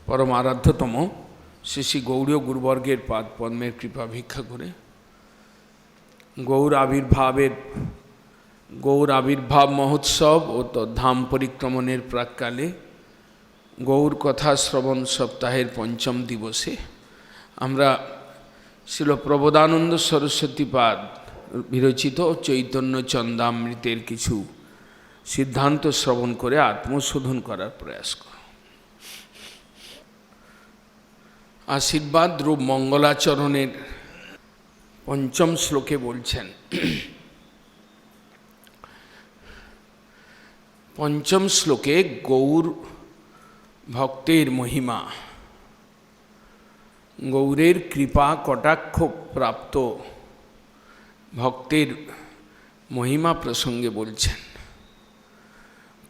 परम आराध्यतम श्री श्री गौड़ीय गुरुवर्गेर पाद पद्मेर कृपा भिक्षा करे गौर आविर्भाव महोत्सव और तो धाम परिक्रमणेर प्राक्काले गौर कथा श्रवण सप्ताहेर पंचम दिवसे आमरा श्रील प्रबोधानंद सरस्वती पाद विरचित चैतन्य चंदामृतेर किछु सिद्धांत श्रवण करे आत्मशोधन करार प्रयास कर आशीर्वाद रूप मंगलाचरणेर पंचम श्लोके बोलছেন पंचम श्लोके गौर भक्तेर महिमा गौरेर कृपा कटाक्ष प्राप्त भक्तेर महिमा प्रसंगे बोलছেন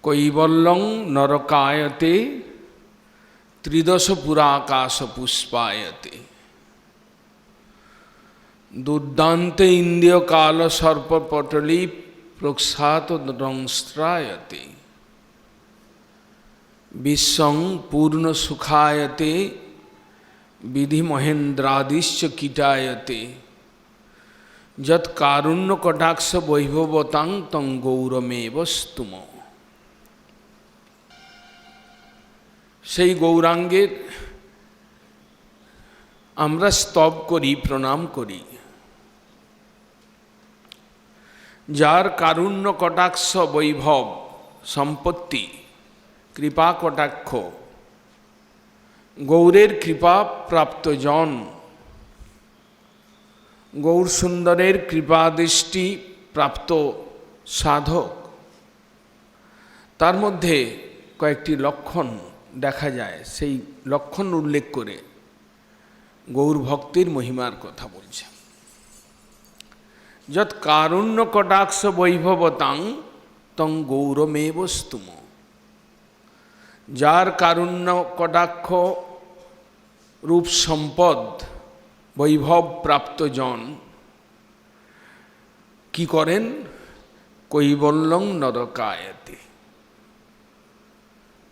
কৈবল্যং নরকায়তে त्रिदश पुराकाश पुष्पायते दुर्दान्ते इंद्रिय काल सर्पपटली प्रोक्षात दंस्त्रायते विश्वं पूर्ण सुखायते विधि महेन्द्रादिश्च कीटायते यत् कारुण्य कटाक्ष वैभवतां तं गौरमेव स्तुम সেই গৌরাঙ্গের আমরা স্তব করি প্রণাম করি যার কারুণ্য কটাক্ষ বৈভব সম্পত্তি কৃপা কটাক্ষ গৌরের কৃপা প্রাপ্ত জন গৌর সুন্দরের কৃপা দৃষ্টি প্রাপ্ত সাধক তার মধ্যে কয়েকটি লক্ষণ দেখা যায় সেই লক্ষণ উল্লেখ করে গৌর ভক্তির মহিমার কথা বলছে যৎ কারুণ্য কটাক্ষ বৈভবতাং তং গৌরমেব স্তুম যার কারুণ্য কটাক্ষ রূপ সম্পদ বৈভব প্রাপ্ত জন কি করেন কৈবল্যং নরকায়তে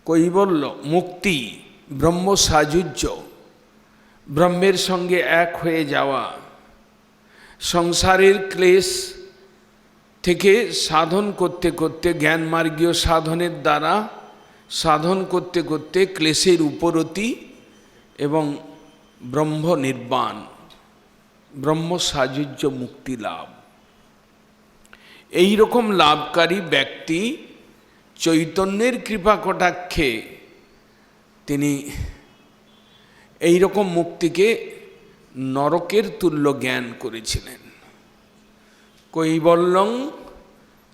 কৈবল্য মুক্তি ব্রহ্ম সাযুজ্য ব্রহ্মের সঙ্গে এক হয়ে যাওয়া সংসারের ক্লেশ থেকে সাধন করতে করতে জ্ঞানমার্গীয় সাধনের দ্বারা সাধন করতে করতে ক্লেশের উপরতি এবং ব্রহ্ম নির্বাণ ব্রহ্ম সাযুজ্য মুক্তি লাভ এই রকম লাভকারী ব্যক্তি চৈতন্যের কৃপা কটাক্ষে তিনি এই রকম মুক্তিকে নরকের তুল্য জ্ঞান করেছিলেন কৈবল্যং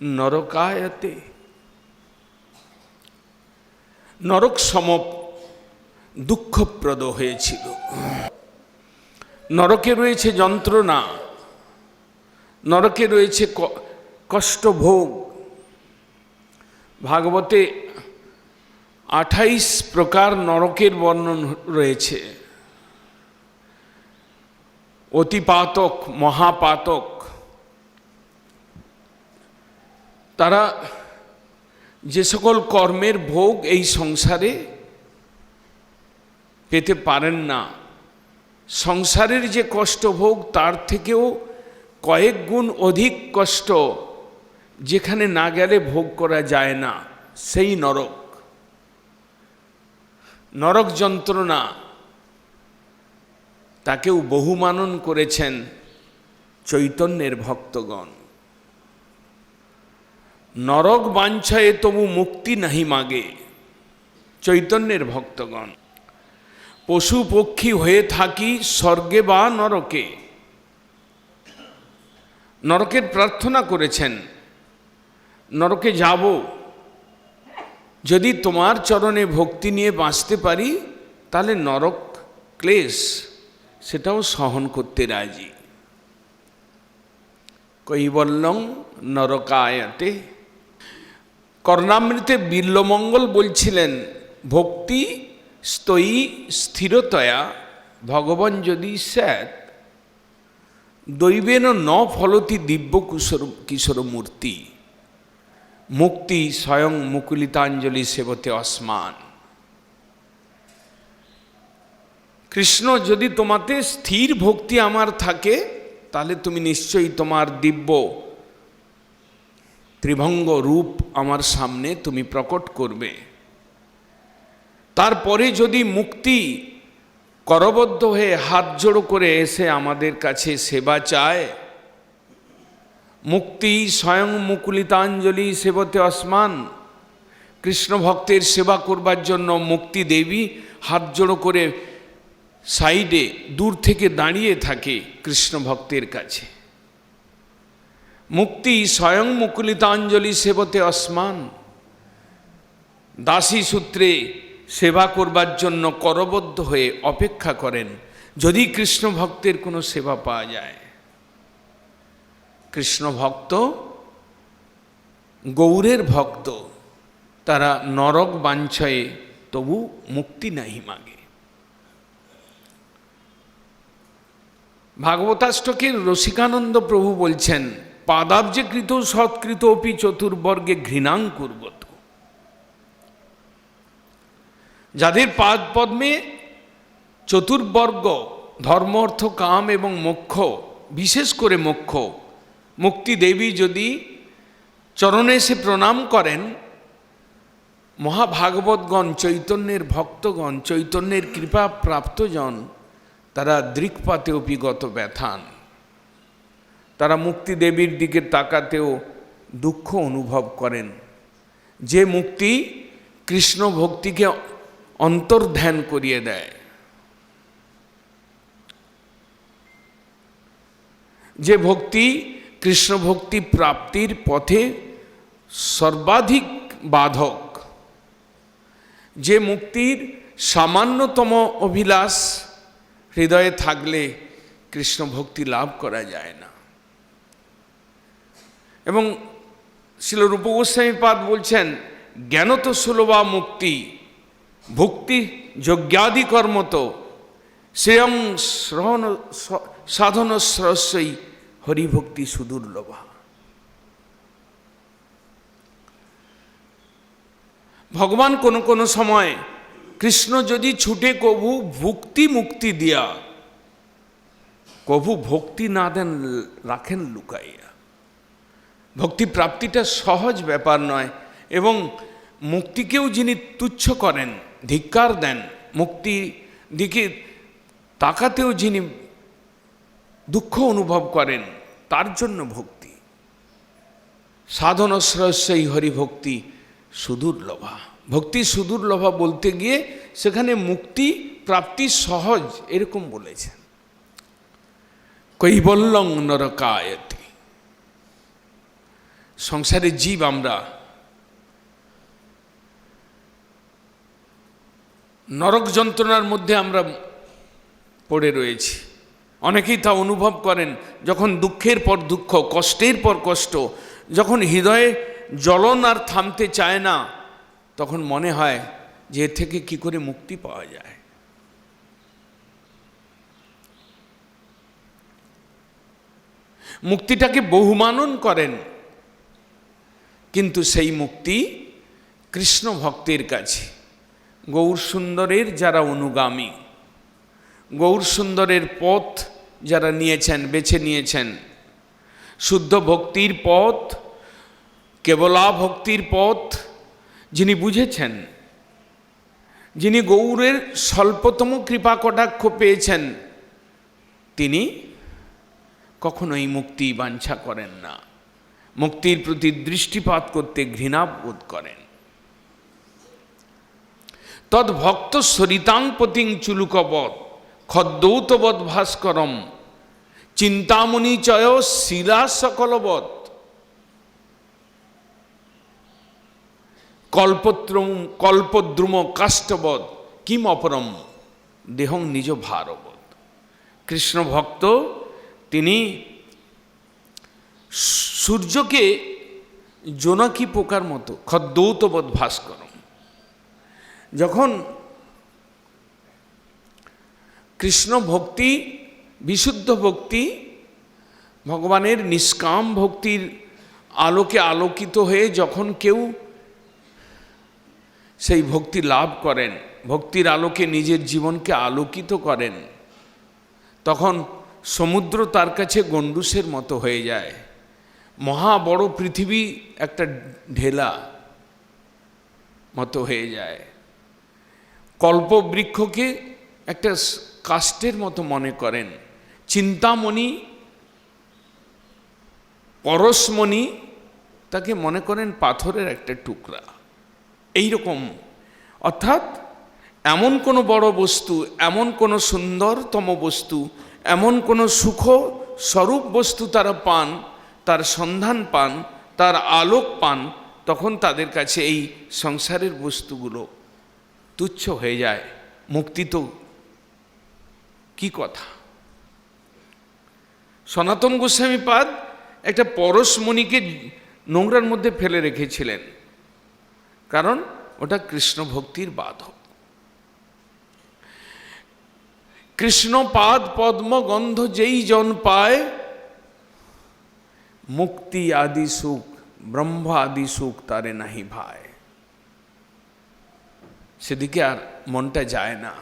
নরকায়তে নরক সম দুঃখপ্রদ হয়েছিল নরকে রয়েছে যন্ত্রণা নরকে রয়েছে কষ্টভোগ ভাগবতে 28 প্রকার নরকের বর্ণন রয়েছে অতিপাতক মহাপাতক তারা যে সকল কর্মের ভোগ এই সংসারে পেতে পারেন না সংসারের যে কষ্টভোগ তার থেকেও কয়েক গুণ অধিক কষ্ট যেখানে না গেলে ভোগ করা যায় না সেই নরক নরক যন্ত্রণা তাকেও বহুমানন করেছেন চৈতন্যের ভক্তগণ নরক বাঞ্ছায়ে তবু মুক্তি নাহি মাগে চৈতন্যের ভক্তগণ পশু পক্ষী হয়ে থাকি স্বর্গে বা নরকে নরকের প্রার্থনা করেছেন নরকে যাব যদি তোমার চরণে ভক্তি নিয়ে বাঁচতে পারি তাহলে নরক ক্লেশ সেটাও সহন করতে রাজি কৈবল্যং নরকায়তে কর্ণামৃতে বিল্লমঙ্গল বলছিলেন ভক্তি স্তয়ী স্থিরতয়া ভগবান যদি স্যাত দৈবেন ন ফলতি দিব্য কিশোর মূর্তি মুক্তি স্বয়ং মুকুলিতাঞ্জলি সেবতে অসমান। কৃষ্ণ, যদি তোমাতে স্থির ভক্তি আমার থাকে তাহলে তুমি নিশ্চয়ই তোমার দিব্য ত্রিভঙ্গ রূপ আমার সামনে তুমি প্রকট করবে। তারপরে যদি মুক্তি করবদ্ধ হয়ে হাত জোড়ো করে এসে আমাদের কাছে সেবা চায়, মুক্তি স্বয়ং মুকুলিতাঞ্জলি সেবতে অসমান, কৃষ্ণ ভক্তের সেবা করবার জন্য মুক্তি দেবী হাত জোড়ো করে সাইডে দূর থেকে দাঁড়িয়ে থাকে কৃষ্ণ ভক্তের কাছে। মুক্তি স্বয়ং মুকুলিতাঞ্জলি সেবতে অসমান, দাসী সূত্রে সেবা করবার জন্য করবদ্ধ হয়ে অপেক্ষা করেন যদি কৃষ্ণ ভক্তের কোনো সেবা পাওয়া যায়। কৃষ্ণ ভক্ত গৌরের ভক্ত, তারা নরক বাঞ্ছয়ে তবু মুক্তি নাহি মাগে। ভাগবতাষ্টকের রসিকানন্দ প্রভু বলছেন, পাদাব্জে কৃত সৎকৃত অপি চতুর্বর্গে ঘৃণাং কুর্বত। যাদের পাদ পদ্মে চতুর্বর্গ ধর্ম অর্থ কাম এবং মোক্ষ, বিশেষ করে মোক্ষ, মুক্তি দেবী যদি চরণে এসে প্রণাম করেন, মহাভাগবতগণ, চৈতন্যের ভক্তগণ, চৈতন্যের কৃপা প্রাপ্তজন, তারা দৃক্পাতে অপিগত ব্যথান, তারা মুক্তি দেবীর দিকে তাকাতেও দুঃখ অনুভব করেন। যে মুক্তি কৃষ্ণ ভক্তিকে অন্তর্ধ্যান করিয়ে দেয়, যে ভক্তি কৃষ্ণ ভক্তি প্রাপ্তির পথে সর্বাধিক বাধক, যে মুক্তির সামান্যতম অভিলাষ হৃদয়ে থাকলে কৃষ্ণ ভক্তি লাভ করা যায় না। এবং শ্রীল রূপ গোস্বামীপাদ বলছেন, জ্ঞানত সুলভা মুক্তি ভক্তি যজ্ঞাদি কর্মত শ্রেয়ং শ্রহণ সাধন স্রস্যই হরিভক্তি সুদুর্লভা। ভগবান কোনো কোনো সময় কৃষ্ণ যদি ছুটে কভু ভক্তি মুক্তি দিয়া, কভু ভক্তি না দেন রাখেন লুকাইয়া। ভক্তি প্রাপ্তিটা সহজ ব্যাপার নয়, এবং মুক্তিকেও যিনি তুচ্ছ করেন, ধিক্কার দেন, মুক্তি দিকে তাকাতেও যিনি দুঃখ অনুভব করেন, তার জন্য ভক্তি। সাধন শ্রয়স্যই হরিভক্তি সুদুর্লভা। ভক্তি সুদুর্লভা বলতে গিয়ে সেখানে মুক্তি প্রাপ্তি সহজ এরকম বলেছেন। কৈবল্যং নরকায়তি। সংসারের জীব আমরা, নরক যন্ত্রণার মধ্যে আমরা পড়ে রয়েছি। অনেকেই তা অনুভব করেন যখন দুঃখের পর দুঃখ, কষ্টের পর কষ্ট, যখন হৃদয়ে জ্বলন আর থামতে চায় না, তখন মনে হয় যে এর থেকে কি করে মুক্তি পাওয়া যায়। মুক্তিটাকে বহুমানন করেন, কিন্তু সেই মুক্তি কৃষ্ণ ভক্তের কাছে, গৌর সুন্দরের যারা অনুগামী, গৌর সুন্দরের পথ যারা নিয়েছেন, বেছে নিয়েছেন, শুদ্ধ ভক্তির পথ, কেবলা ভক্তির পথ যিনি বুঝেছেন, যিনি গৌরের স্বল্পতম কৃপা কটাক্ষ পেয়েছেন, তিনি কখনোই মুক্তি বাঞ্ছা করেন না, মুক্তির প্রতি দৃষ্টিপাত করতে ঘৃণা বোধ করেন। তদ ভক্ত সরিতাং পতিং চুলুকবৎ খদ্দৌতবৎ ভাস্করম চিন্তামণি চয় শিলা সকলবৎ কল্পদ্রুম কাষ্ঠবৎ কিম অপরম দেহং নিজ ভারবৎ। কৃষ্ণ ভক্ত তিনি সূর্যকে জোনাকি পোকার মতো খদ্দৌতবৎ ভাস্করম। যখন কৃষ্ণ ভক্তি, বিশুদ্ধ ভক্তি ভগবানের নিষ্কাম ভক্তির আলোকে আলোকিত হয়ে যখন কেউ সেই ভক্তি লাভ করেন, ভক্তির আলোকে নিজের জীবনকে আলোকিত করেন, তখন সমুদ্র তার কাছে গণ্ডূষের মতো হয়ে যায়। মহা বড় পৃথিবী একটা ঢেলা মতো হয়ে যায়। কল্পবৃক্ষকে একটা কাষ্ঠের মতো মনে করেন, চিন্তামণি, পরশমণি তাকে মনে করেন পাথরের একটা টুকরা। এই রকম, অর্থাৎ এমন কোনো বড় বস্তু, এমন কোনো সুন্দরতম বস্তু, এমন কোনো সুখ স্বরূপ বস্তু তারা পান, তার সন্ধান পান, তার আলোক পান, তখন তাদের কাছে এই সংসারের বস্তুগুলো তুচ্ছ হয়ে যায়। মুক্তি তো কি কথা। সনাতন গোস্বামীপাদ একটা পরশমণিকে নোংরার মধ্যে ফেলে রেখেছিলেন, কারণ ওটা কৃষ্ণ ভক্তির বাধক। কৃষ্ণপাদ পদ্ম গন্ধ যেই জন পায়, মুক্তি আদি সুখ ব্রহ্ম আদি সুখ তারে নাহি ভাই। সেদিকে আর মনটা যায় না।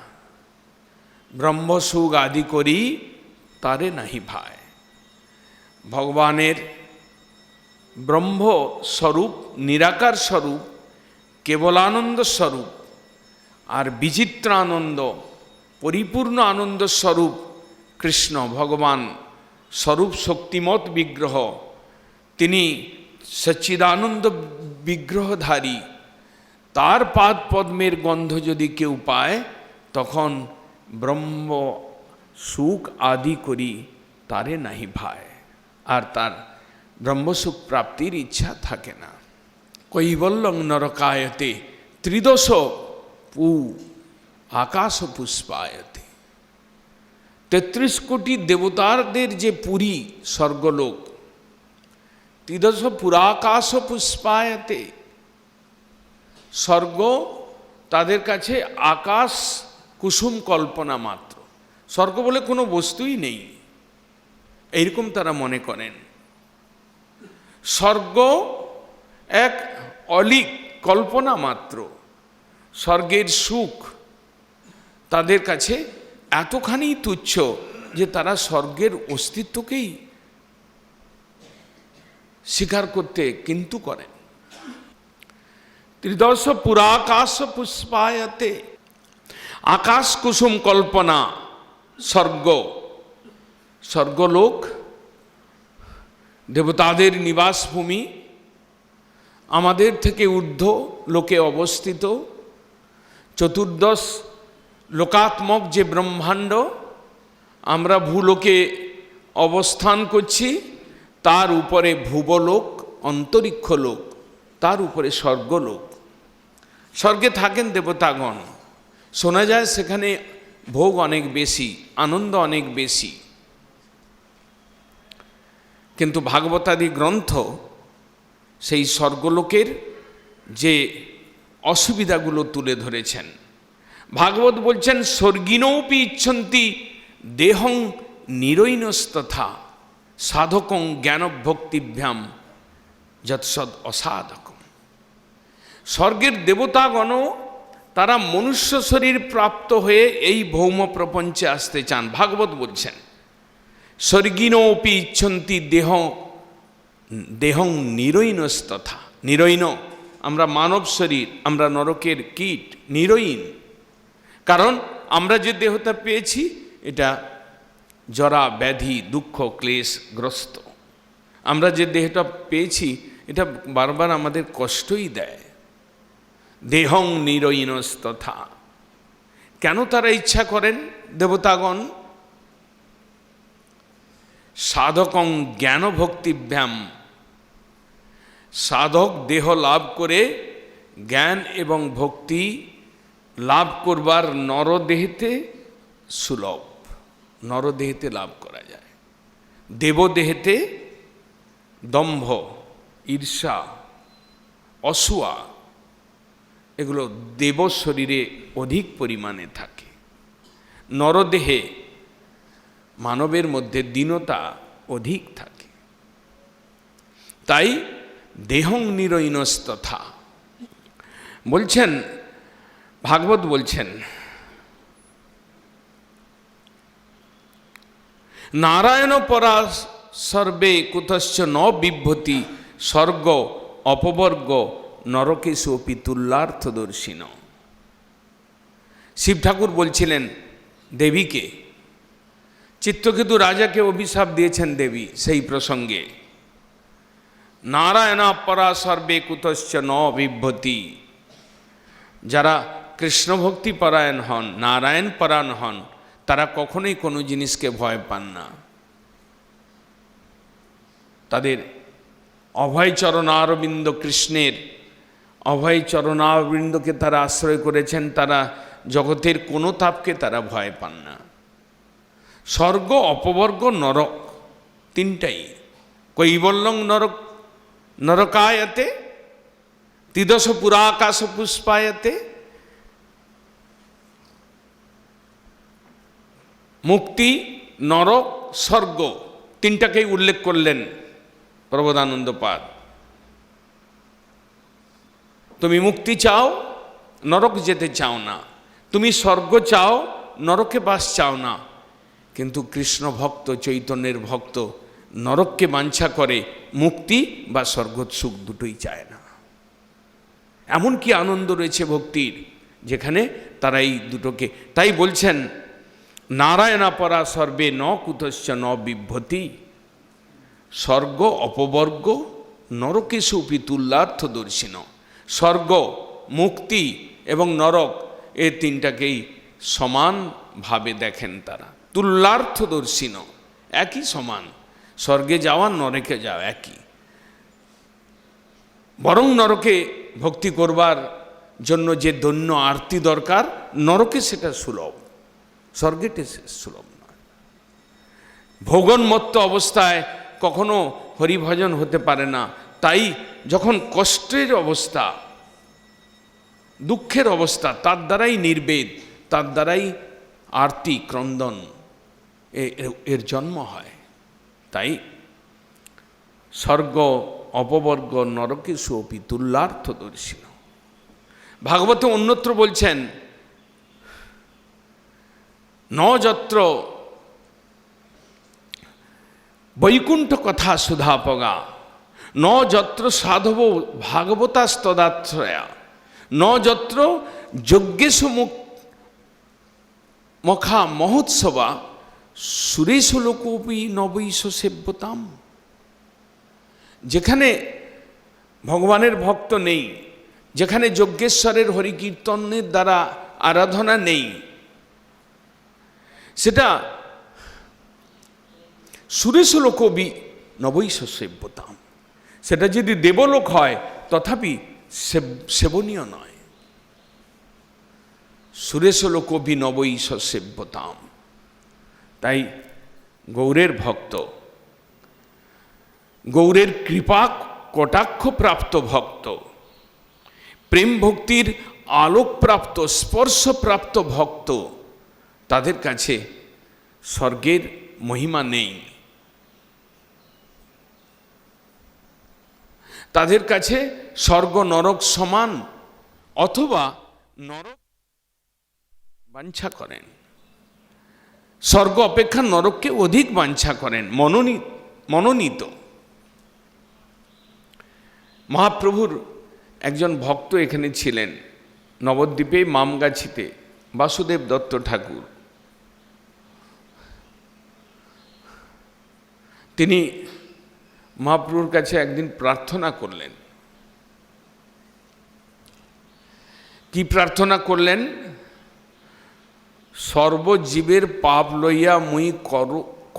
ব্রহ্ম সুখ আদি করি তারে নাহি ভাই। ভগবানের ব্রহ্ম স্বরূপ, নিরাকার স্বরূপ, কেবলানন্দ স্বরূপ আর বিচিত্র আনন্দ, পরিপূর্ণ আনন্দ স্বরূপ কৃষ্ণ ভগবান স্বরূপ শক্তিমত বিগ্রহ, তিনি সচ্চিদানন্দ বিগ্রহধারী। তার পাদ পদ্মের গন্ধ যদি কেউ পায়, তখন ব্রহ্ম সুখ আদি করি তারে নাহি ভায়, আর তার ব্রহ্মসুখ প্রাপ্তির ইচ্ছা থাকে না। কৈবল্যং নরকায়তে ত্রিদশ পু আকাশ পুষ্পায়তে। 33 কোটি দেবতাদের যে পুরী স্বর্গলোক, ত্রিদশ পুরাকাশ পুষ্পায়তে, স্বর্গ তাদের কাছে আকাশ কুসুম কল্পনা মাত্র। স্বর্গ বলে কোনো বস্তুই নেই, এইরকম তারা মনে করেন। স্বর্গ এক অলিক কল্পনা মাত্র। স্বর্গের সুখ তাদের কাছে এতখানি তুচ্ছ যে তারা স্বর্গের অস্তিত্বকেই স্বীকার করতে কিন্তু করেন। ত্রিদশ পুরাকাশ পুষ্পায়তে, আকাশ কুসুম কল্পনা স্বর্গ, স্বর্গলোক দেবতাদের নিবাসভূমি, আমাদের থেকে ঊর্ধ্ব লোকে অবস্থিত চতুর্দশ লোকাত্মক যে ব্রহ্মাণ্ড, আমরা ভূলোকে অবস্থান করছি, তার উপরে ভুবলোক, অন্তরিক্ষ লোক, তার উপরে স্বর্গলোক। স্বর্গে থাকেন দেবতাগণ, শোনা যায় সেখানে ভোগ অনেক বেশি, আনন্দ অনেক বেশি। কিন্তু ভাগবতাদি গ্রন্থ সেই স্বর্গলোকের যে অসুবিধাগুলো তুলে ধরেছেন। ভাগবত বলছেন, স্বর্গিণৌপি ইচ্ছন্তি দেহং নিরৈনস্তথা সাধকং জ্ঞানভক্তিভ্যাম যৎসদ অসাধকম। স্বর্গের দেবতাগণ তারা মনুষ্য শরীর প্রাপ্ত হয়ে এই ভৌম প্রপঞ্চে আসতে চান। ভাগবত বলছেন, স্বর্গিণৌপি ইচ্ছন্তি দেহং নিরৈনস্তথা। নিরৈন, আমরা মানব শরীর, আমরা নরকের কীট, নিরৈন। কারণ আমরা যে দেহটা পেয়েছি এটা জরা ব্যাধি দুঃখ ক্লেশগ্রস্ত। আমরা যে দেহটা পেয়েছি এটা বারবার আমাদের কষ্টই দেয়। দেহং নিরৈনস্তথা। কেন তারা ইচ্ছা করেন দেবতাগণ? সাধকং জ্ঞান ভক্তিভ্যাম। সাধক দেহ লাভ করে জ্ঞান এবং ভক্তি লাভ করবার নরদেহেতে সুলভ, নরদেহেতে লাভ করা যায়। দেবদেহেতে দম্ভ, ঈর্ষা, অসূয়া এগুলো দেব শরীরে অধিক পরিমাণে থাকে। নরদেহে মানবের মধ্যে দীনতা অধিক থাকে। তাই দেহং নিরৈনস্তথা বলছেন, ভাগবত বলছেন, নারায়ণ পরা সর্বে কুতশ্চ ন বিভ্যতি স্বর্গ অপবর্গ নরকেশু অপি তুল্যার্থদর্শিন। শিব ঠাকুর বলছিলেন দেবীকে, চিত্রকেতু রাজাকে অভিশাপ দিয়েছেন দেবী সেই প্রসঙ্গে, নারায়ণ পরা সর্বে কুতশ্চ ন বিভ্যতি, যারা কৃষ্ণ ভক্তি পরায়ণ হন, নারায়ণ পরায়ণ হন, তারা কখনোই কোনো জিনিসকে ভয় পান না। তাদের অভয় চরণারবিন্দ, কৃষ্ণের অভয় চরণারবিন্দকে তারা আশ্রয় করেছেন, তারা জগতের কোনো তাপকে তারা ভয় পান না। স্বর্গ অপবর্গ নরক তিনটাই, কৈবল্যং নরক নরকায়তে, তিদশ পুরাকাশ পুষ্পায়তে, মুক্তি নরক স্বর্গ, তিনটাকেই উল্লেখ করলেন প্রবোধানন্দপাদ। তুমি মুক্তি চাও, নরক যেতে চাও না, তুমি স্বর্গ চাও, নরকে বাস চাও না, কিন্তু কৃষ্ণ ভক্ত, চৈতন্যের ভক্ত নরককে বাঞ্ছা করে, মুক্তি বা স্বর্গ সুখ দুটোই চায় না। এমন কি আনন্দ রয়েছে ভক্তির, যেখানে তারা এই দুটোকে, তাই বলছেন নারায়ণা পরা সর্বে ন কুতশ্চ ন বিভ্যতি স্বর্গ অপবর্গ নরকেশু অপি তুল্যার্থদর্শিন। স্বর্গ, মুক্তি এবং নরক এই তিনটাকেই সমানভাবে দেখেন তারা। তুল্যার্থদর্শিন, একই সমান, স্বর্গে যাওয়া নরকে যাওয়া একই। বরং নরকে ভক্তি করবার জন্য যে দৈন্য আরতি দরকার, নরকে সেটা সুলভ, স্বর্গেতে সুলভ নয়। ভোগন্মত্ত অবস্থায় কখনো হরিভজন হতে পারে না। তাই যখন কষ্টের অবস্থা, দুঃখের অবস্থা, তার দ্বারাই নির্বেদ, তার দ্বারাই আরতি ক্রন্দন এর জন্ম হয়। তাই স্বর্গ অপবর্গ নরকেশু অপি তুল্যার্থদর্শিন। ভাগবতে অন্যত্র বলছেন, ন যত্র বৈকুণ্ঠ কথা সুধাপগা, ন যত্র সাধব ভাগবতাস্তদাশ্রয়া, ন যত্র যজ্ঞেশু মখা মহোৎসবা সুরেশু লোকপি নবৈশ সেব্যতাম। যেখানে ভগবানের ভক্ত নেই, যেখানে যজ্ঞেশ্বরের হরিকীর্তনের দ্বারা আরাধনা নেই, সেটা সুরেশু লোকবি নবৈশ সেব্যতাম, সেটা যদি দেবলোক হয় তথাপি সেবনীয় নয়। সুরেশু লোকবি নবৈশ সেব্যতাম। তাই গৌরের ভক্ত, গৌরের কৃপা কটাক্ষ প্রাপ্ত ভক্ত, প্রেম ভক্তির আলোকপ্রাপ্ত স্পর্শপ্রাপ্ত ভক্ত, তাদের কাছে স্বর্গের মহিমা নেই, তাদের কাছে স্বর্গ নরক সমান, অথবা নরক বাঞ্ছা করেন, স্বর্গ অপেক্ষা নরককে অধিক বাঞ্ছা করেন, মনোনীত। মহাপ্রভুর একজন ভক্ত এখানে ছিলেন নবদ্বীপে মামগাছিতে, বাসুদেব দত্ত ঠাকুর। তিনি মহাপ্রভুর কাছে একদিন প্রার্থনা করলেন। কি প্রার্থনা করলেন? সর্বজীবের পাপ লইয়া মুই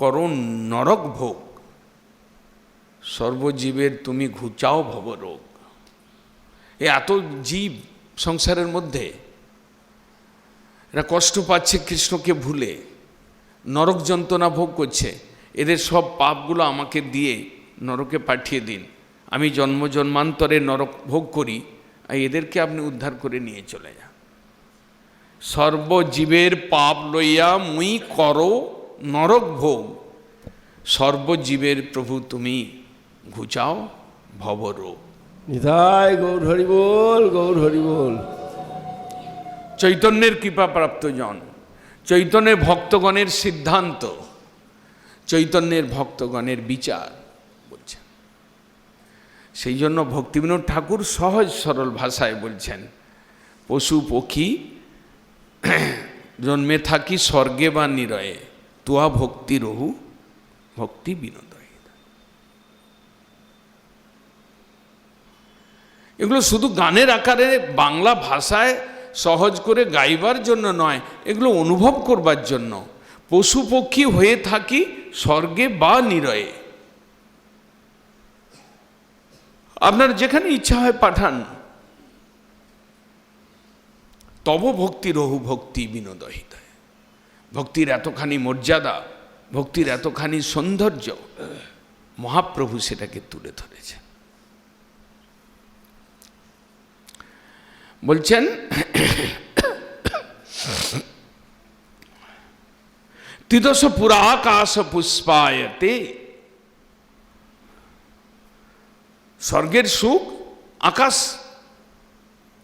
করো নরক ভোগ, সর্বজীবের তুমি ঘুচাও ভবরোগ। এত জীব সংসারের মধ্যে, এরা কষ্ট পাচ্ছে কৃষ্ণকে ভুলে, নরক যন্ত্রণা ভোগ করছে, এদের সব পাপগুলো আমাকে দিয়ে নরকে পাঠিয়ে দিন, আমি জন্ম জন্মান্তরে নরক ভোগ করি, আর এদেরকে আপনি উদ্ধার করে নিয়ে চলে যান। সর্বজীবের পাপ লইয়া মুই করো নরক ভোগ, সর্বজীবের প্রভু তুমি ঘুচাও ভবরোগ। নিতাই গৌর হরি বল, গৌর হরি বল। চৈতন্যের কৃপাপ্রাপ্ত জন, চৈতন্যের ভক্তগণের সিদ্ধান্ত, চৈতন্যের ভক্তগণের বিচার বলছেন। সেই জন্য ভক্তিবিনোদ ঠাকুর সহজ সরল ভাষায় বলছেন, পশু পক্ষী জন্মে থাকি স্বর্গে বা নিরয়ে, তুয়া ভক্তি রহু ভক্তি বিনোদ। এগুলো শুধু গানের আকারে বাংলা ভাষায় সহজ করে গাইবার জন্য নয়, এগুলো অনুভব করবার জন্য। পশু পক্ষী হয়ে থাকি স্বর্গে বা নিরয়ে। আপনার যেখানে ইচ্ছা হয় পাঠান। তব ভক্তি রহু ভক্তি বিনোদ হৃদয়। ভক্তির এতখানি মর্যাদা, ভক্তির এতখানি সৌন্দর্য, মহাপ্রভু সেটাকে তুলে ধরেছেন। বলছেন তিদশ পুরা আকাশ পুষ্পায়তে। স্বর্গের সুখ আকাশ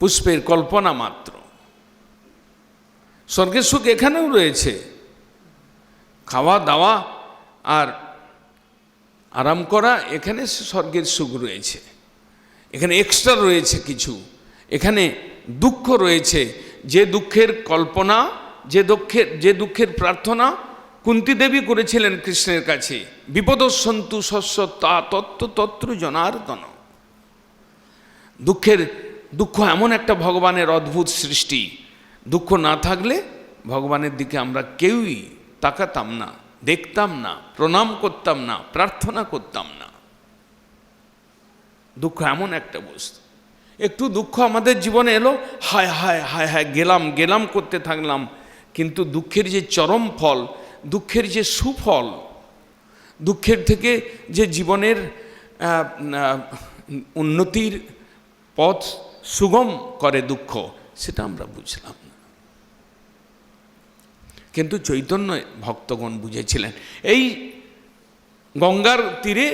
পুষ্পের কল্পনা মাত্র। স্বর্গের সুখ এখানেও রয়েছে, খাওয়া দাওয়া আর আরাম করা, এখানে স্বর্গের সুখ রয়েছে। এখানে এক্সট্রা রয়েছে কিছু, এখানে দুঃখ রয়েছে। যে দুঃখের কল্পনা, যে দুঃখের প্রার্থনা কুন্তী দেবী করেছিলেন কৃষ্ণের কাছে, বিপদসন্তু শস্য তা তত্ত্ব তত্র জনার্দন। দুঃখ এমন একটা ভগবানের অদ্ভুত সৃষ্টি, দুঃখ না থাকলে ভগবানের দিকে আমরা কেউই তাকাতাম না, দেখতাম না, প্রণাম করতাম না, প্রার্থনা করতাম না। দুঃখ এমন একটা বস্তু। একটু দুঃখ আমাদের জীবনে এলো, হায় হায় হায় হায় গেলাম করতে থাকলাম, কিন্তু দুঃখের যে চরম ফল, দুঃখের যে সুফল, দুঃখের থেকে যে জীবনের উন্নতির পথ সুগম করে দুঃখ, সেটা আমরা বুঝলাম না। কিন্তু চৈতন্য ভক্তগণ বুঝেছিলেন। এই গঙ্গার তীরে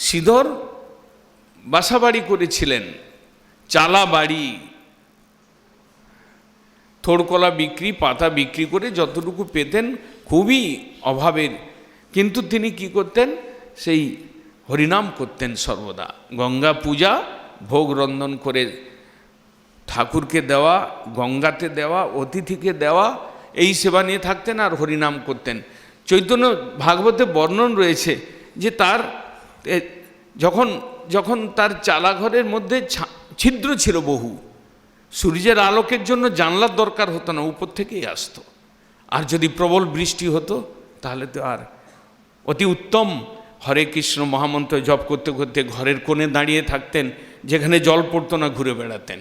শ্রীধর বাসাবাড়ি করেছিলেন, চালা বাড়ি, থোড়কলা বিক্রি, পাতা বিক্রি করে যতটুকু পেতেন, খুবই অভাবের, কিন্তু তিনি কি করতেন, সেই হরিনাম করতেন সর্বদা। গঙ্গা পূজা, ভোগ রন্ধন করে ঠাকুরকে দেওয়া, গঙ্গাতে দেওয়া, অতিথিকে দেওয়া, এই সেবা নিয়ে থাকতেন আর হরিনাম করতেন। চৈতন্য ভাগবতে বর্ণন রয়েছে যে তার যখন তার চালাঘরের মধ্যে ছিদ্র ছিল বহু, সূর্যের আলোকের জন্য জানলার দরকার হতো না, উপর থেকেই আসতো। আর যদি প্রবল বৃষ্টি হতো তাহলে তো আর অতি উত্তম হরে কৃষ্ণ মহামন্ত্র জপ করতে করতে ঘরের কোণে দাঁড়িয়ে থাকতেন, যেখানে জল পড়তো না ঘুরে বেড়াতেন।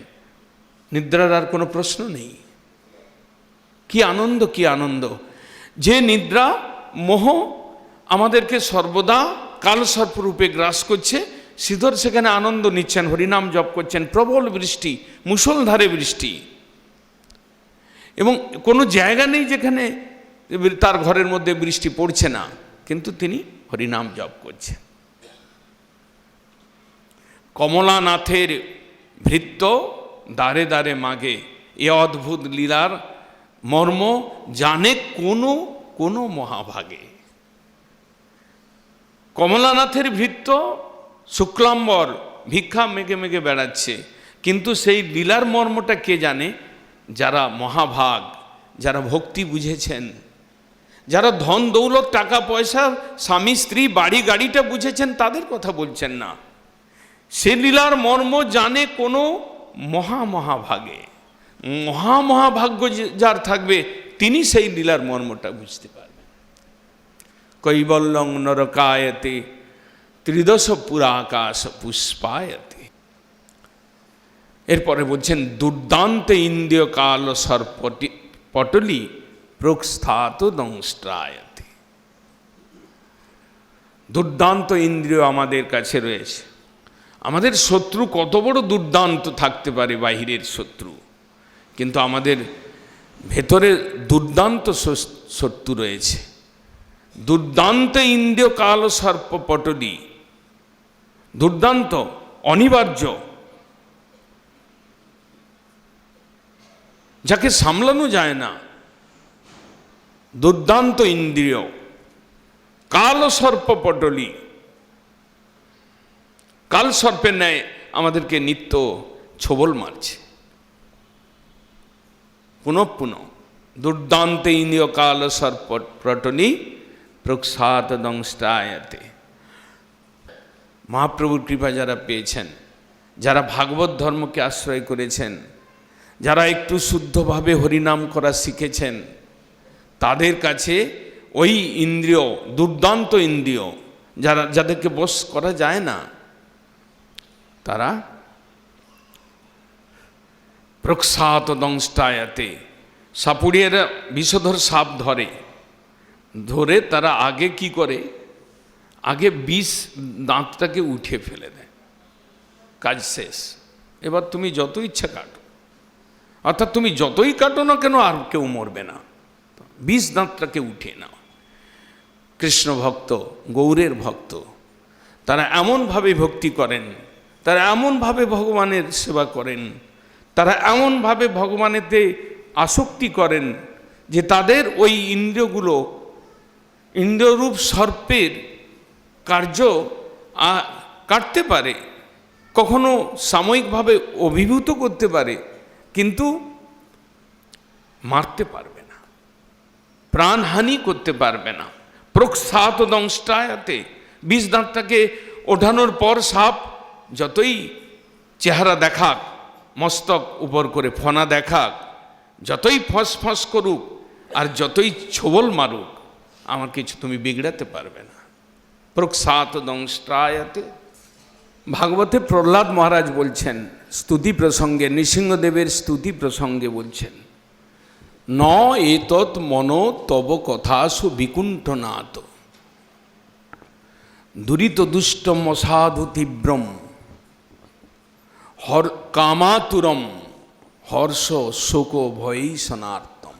নিদ্রার আর কোনো প্রশ্ন নেই। কি আনন্দ, কি আনন্দ! যে নিদ্রা মোহ আমাদেরকে সর্বদা কালসর্পরূপে গ্রাস করছে, শ্রীধর সেখানে আনন্দ নিচ্ছেন, হরিনাম জপ করছেন। প্রবল বৃষ্টি, মুষলধারে বৃষ্টি, এবং কোনো জায়গা নেই যেখানে তার ঘরের মধ্যে বৃষ্টি পড়ছে না, কিন্তু তিনি হরিনাম জপ করছেন। কমলানাথের ভৃত্য দ্বারে দ্বারে মাগে, এ অদ্ভুত লীলার মর্ম জানে কোনো মহাভাগে। কমলানাথের ভৃত্য শুক্লাম্বর ভিক্ষা মেঘে মেঘে বেড়াচ্ছে, কিন্তু সেই লীলার মর্মটা কে জানে? যারা মহাভাগ, যারা ভক্তি বুঝেছেন, যারা ধন দৌলত টাকা পয়সা স্বামী স্ত্রী বাড়ি গাড়িটা বুঝেছেন, তাদের কথা বলছেন না। সে লীলার মর্ম জানে কোনো মহাভাগে। মহাভাগ্য যার থাকবে, তিনি সেই লীলার মর্মটা বুঝতে পারবেন। কৈবল্যং নরকায়তে ত্রিদশ পুরা আকাশ পুষ্পায়তে। এরপরে বলছেন দুর্দান্ত ইন্দ্রিয় কাল পটলি প্রোক্ষাত দংষ্ট্রায়তে। দুর্দান্ত ইন্দ্রিয় আমাদের কাছে রয়েছে। আমাদের শত্রু কত বড় দুর্দান্ত থাকতে পারে, বাহিরের শত্রু, কিন্তু আমাদের ভেতরে দুর্দান্ত শত্রু রয়েছে। দুর্দান্ত ইন্দ্রিয় কাল সর্প পটলি, দুর্দান্ত অনিবার্য, যাকে সামলানো যায় না, দুর্দান্ত ইন্দ্রিয়, কাল সর্পপটলি, কাল সর্পের ন্যায় আমাদেরকে নিত্য ছোবল মারছে। পুনঃ পুনঃ দুর্দান্তে ইন্দ্রিয় কাল সর্পপটলি প্রক্ষাত দংষ্টায়তে। মহাপ্রভুর কৃপা যারা পেয়েছেন, যারা ভাগবত ধর্মকে আশ্রয় করেছেন, যারা একটু শুদ্ধভাবে হরিনাম করা শিখেছেন, তাদের কাছে ওই ইন্দ্রিয়, দুর্দান্ত ইন্দ্রিয়, যাদেরকে বশ করা যায় না, তারা প্রক্ষাত দংষ্টায়তে। সাপুড়িয়ারা বিষধর সাপ ধরে তারা আগে কি করে, আগে বিষ দাঁতটাকে উঠে ফেলে দেয়, কাজ শেষ। এবার তুমি যত ইচ্ছা কাটো, অর্থাৎ তুমি যতই কাটো না কেন আর কেউ মরবে না, বিষ দাঁতটাকে উঠে নাও। কৃষ্ণ ভক্ত, গৌরের ভক্ত, তারা এমনভাবে ভক্তি করেন, তারা এমনভাবে ভগবানের সেবা করেন, তারা এমনভাবে ভগবানেতে আসক্তি করেন যে তাদের ওই ইন্দ্রিয়গুলো ইন্দ্রিয়রূপ সর্পের কার্য কাটতে পারে, কখনো সাময়িকভাবে অভিভূত করতে পারে, কিন্তু মারতে পারবে না, প্রাণহানি করতে পারবে না। প্রক্ষাত দংষ্টায়তে, বিষ দাঁতটাকে ওঠানোর পর সাপ যতই চেহারা দেখাক, মস্তক উপর করে ফনা দেখাক, যতই ফসফস করুক আর যতই ছোবল মারুক, আমার কিছু তুমি বিগড়াতে পারবে না। প্রক্ষাত দংষ্টায়তে। ভাগবতে প্রহ্লাদ মহারাজ বলছেন স্তুতি প্রসঙ্গে, নৃসিংহদেবের স্তুতি প্রসঙ্গে বলছেন, ন এতৎ মনো তব কথাসু বিকুণ্ঠনাথ দুরিত দুষ্টম অসাধু তীব্রম কামাতুরম হর্ষ শোক ভয়ই সনার্তম।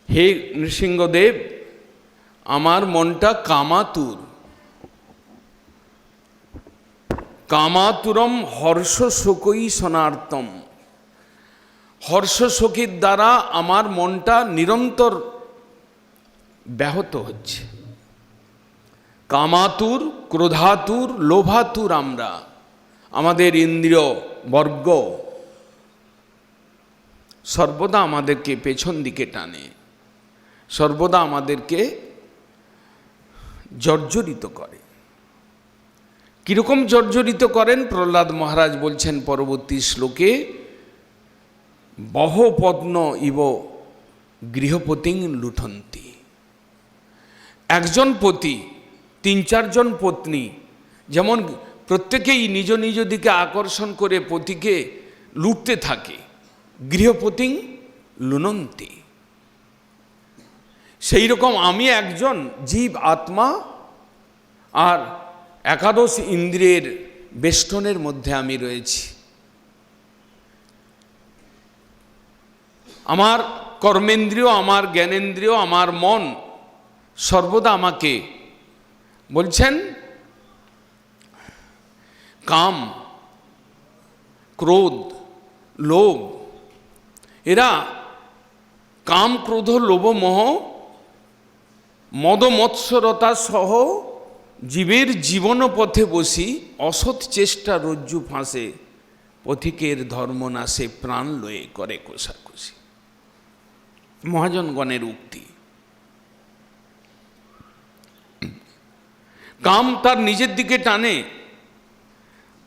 হে নৃসিংহদেব, আমার মনটা কামাতুর, কামাতুরম হর্ষ শোকই সনার্তম। হর্ষ শোকের দ্বারা আমার মনটা নিরন্তর ব্যাহত হচ্ছে। কামাতুর, ক্রোধাতুর, লোভাতুর আমরা, আমাদের ইন্দ্রিয় বর্গ সর্বদা আমাদেরকে পেছন দিকে টানে, সর্বদা আমাদেরকে জর্জরিত করে। কীরকম জর্জরিত করেন প্রহ্লাদ মহারাজ বলছেন পরবর্তী শ্লোকে, বহপদ্ম ইব গৃহপতিং লুঠন্তি। একজন পতি 3-4 জন পত্নী যেমন প্রত্যেকেই নিজ নিজ দিকে আকর্ষণ করে পতিকে লুটতে থাকে, গৃহপতিং লুনন্তি। সেই রকম আমি একজন জীব আত্মা, আর একাদশ ইন্দ্রিয়ের বেষ্টনের মধ্যে আমি রয়েছি। আমার কর্মেন্দ্রিয়, আমার জ্ঞানেন্দ্রিয়, আমার মন সর্বদা আমাকে বলছেন কাম, ক্রোধ, লোভ, এরা কাম, ক্রোধ, লোভ, মোহ, মদ মৎসরতা সহ জীবের জীবন পথে বসি অসৎ চেষ্টা রজ্জু ফাঁসে, পথিকের ধর্ম নাশে প্রাণ লয়ে করে কোষাকুষি। মহাজনগণের উক্তি। কাম তার নিজের দিকে টানে,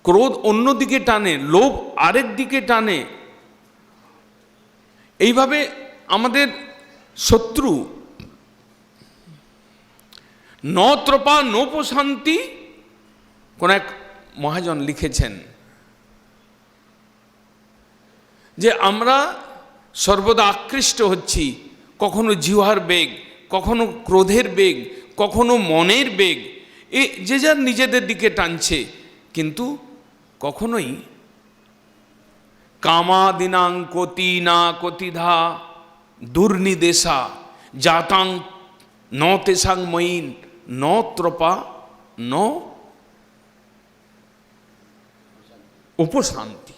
ক্রোধ অন্য দিকে টানে, লোভ আরেক দিকে টানে। এইভাবে আমাদের শত্রু। ন ত্রপা নোপশান্তি, কোন এক মহাজন লিখেছেন যে আমরা সর্বদা আকৃষ্ট হচ্ছি, কখনো জিহ্বার বেগ, কখনো ক্রোধের বেগ, কখনো মনের বেগ, যে যার নিজেদের দিকে টানছে, কিন্তু কখনোই কামাদিনাং কতি না কতিধা দুর্নিদেশা জাতাং ন তেসাং ময়ীন ন ত্রপা ন উপশান্তি।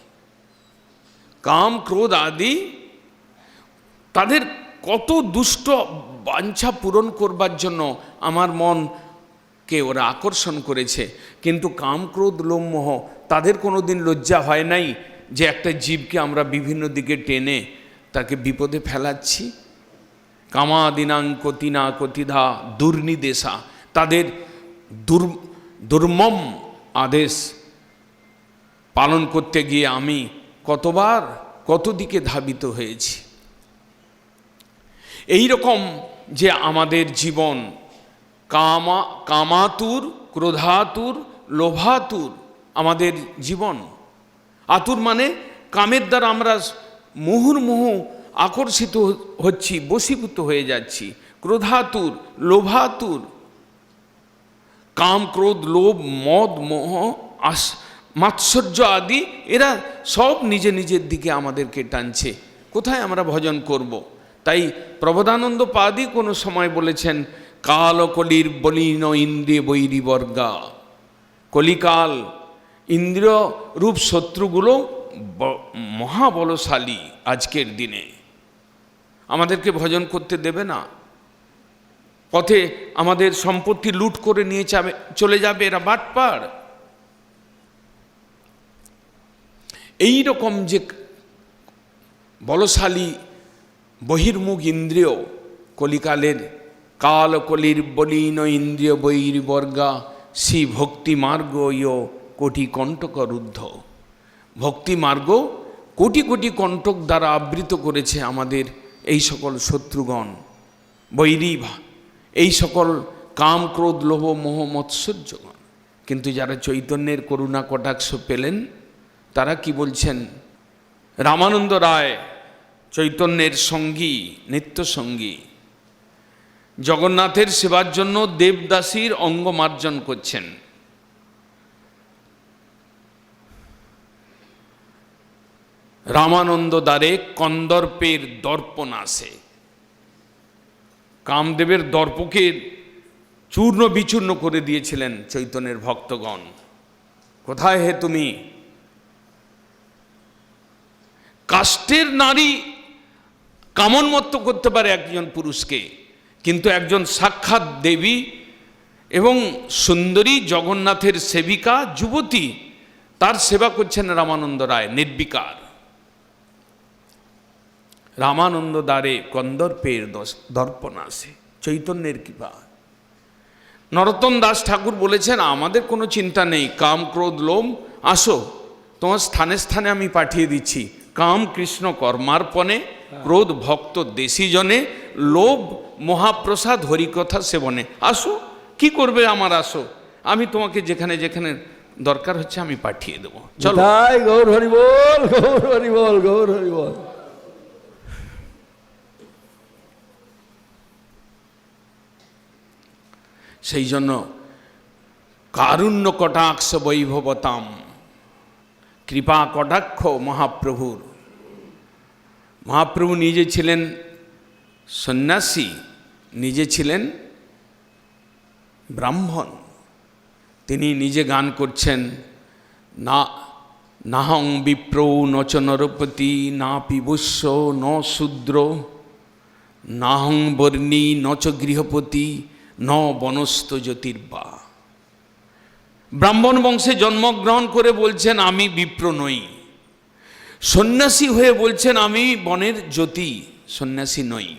কাম ক্রোধ আদি তাদের কত দুষ্ট বাঞ্ছা পূরণ করবার জন্য আমার মনকে ওরা আকর্ষণ করেছে, কিন্তু কাম ক্রোধ লোভ মোহ তাদের কোনো দিন লজ্জা হয় নাই যে একটা জীবকে আমরা বিভিন্ন দিকে টেনে তাকে বিপদে ফেলাচ্ছি। কামাদিনাং কতিনা কতিধা দুর্নিদেশা, তাদের দুর্মম আদেশ পালন করতে গিয়ে আমি কতবার কত দিকে ধাবিত হয়েছি। এই রকম যে আমাদের জীবন কামাতুর ক্রোধাতুর লোভাতুর আমাদের জীবন। আতুর মানে কামের দ্বারা আমরা মুহুর্মুহু আকর্ষিত হচ্ছি, বশীভূত হয়ে যাচ্ছি। ক্রোধাতুর লোভাতুর, কাম ক্রোধ লোভ মদ মোহ মাৎসর্য আদি এরা সব নিজে নিজের দিকে আমাদেরকে টানছে। কোথায় আমরা ভজন করব? তাই প্রবোধানন্দ পাদি কোনো সময় বলেছেন, কাল কলির বলিন ইন্দ্রিয় বৈরী বর্গা। কলিকাল ইন্দ্রিয় রূপ শত্রুগুলো মহাবলশালী আজকের দিনে, আমাদেরকে ভজন করতে দেবে না। পথে আমাদের সম্পত্তি লুট করে নিয়ে চলে যাবে, এরা বাটপাড়। এই রকম যে বলশালী বহির্মুখ ইন্দ্রিয় কলিকালের কাল কলির বলিন ইন্দ্রিয় বৈরিবর্গা শ্রী ভক্তি মার্গ ইয় কোটি কণ্টক রুদ্ধ। ভক্তি মার্গ কোটি কোটি কণ্টক দ্বারা আবৃত করেছে আমাদের এই সকল শত্রুগণ, বৈরী, এই সকল কাম ক্রোধ লোভ মোহ মৎসর্যগণ। কিন্তু যারা চৈতন্যের করুণা কটাক্ষ পেলেন তারা কি বলছেন? রামানন্দ রায় চৈতন্যের সঙ্গী, নিত্য সঙ্গী, জগন্নাথের সেবার জন্য দেবদাসীর অঙ্গ মার্জন করছেন। রামানন্দ দ্বারে কন্দর্পের দর্পণ আসে। কামদেবের দর্পকে চূর্ণ বিচূর্ণ করে দিয়েছিলেন চৈতন্যের ভক্তগণ। কোথায় হে তুমি? কাষ্টের নারী কামনমত্ত করতে পারে একজন পুরুষকে, কিন্তু একজন সাক্ষাৎ দেবী এবং সুন্দরী জগন্নাথের সেবিকা যুবতী, তার সেবা করছেন রামানন্দ রায় নির্বিকার। রামানন্দ দ্বারে কন্দর্পের দর্পণ আসে, চৈতন্যের কৃপা। নরোত্তম দাস ঠাকুর বলেছেন, আমাদের কোনো চিন্তা নেই, কাম ক্রোধ লোভ আসো, তোমার স্থানে স্থানে আমি পাঠিয়ে দিচ্ছি। কাম কৃষ্ণ কর্মার্পণে, ক্রোধ ভক্ত দেশীজনে, লোভ মহাপ্রসাদ হরিকথা সেবনে। আসো, কি করবে আমার, আসো, আমি তোমাকে যেখানে যেখানে দরকার হচ্ছে আমি পাঠিয়ে দেবো। চলো। গৌর হরি বল, গৌর হরি বল, গৌর হরি বল। সেই জন্য কারুণ্য কটাক্ষ বৈভবতাম, কৃপা কটাক্ষ মহাপ্রভুর। মহাপ্রভু নিজে ছিলেন সন্ন্যাসী, নিজে ছিলেন ব্রাহ্মণ। তিনি নিজে গান করছেন, না নাহং বিপ্র নচ নরপতি, না পিবস্য ন শূদ্র, নাহং বর্ণী নচ গৃহপতি, ন বনস্থ জ্যোতির্বা। ব্রাহ্মণ বংশে জন্মগ্রহণ করে বলছেন আমি বিপ্র নই, সন্ন্যাসী হয়ে বলছেন আমি বনের জ্যোতি, সন্ন্যাসী নই।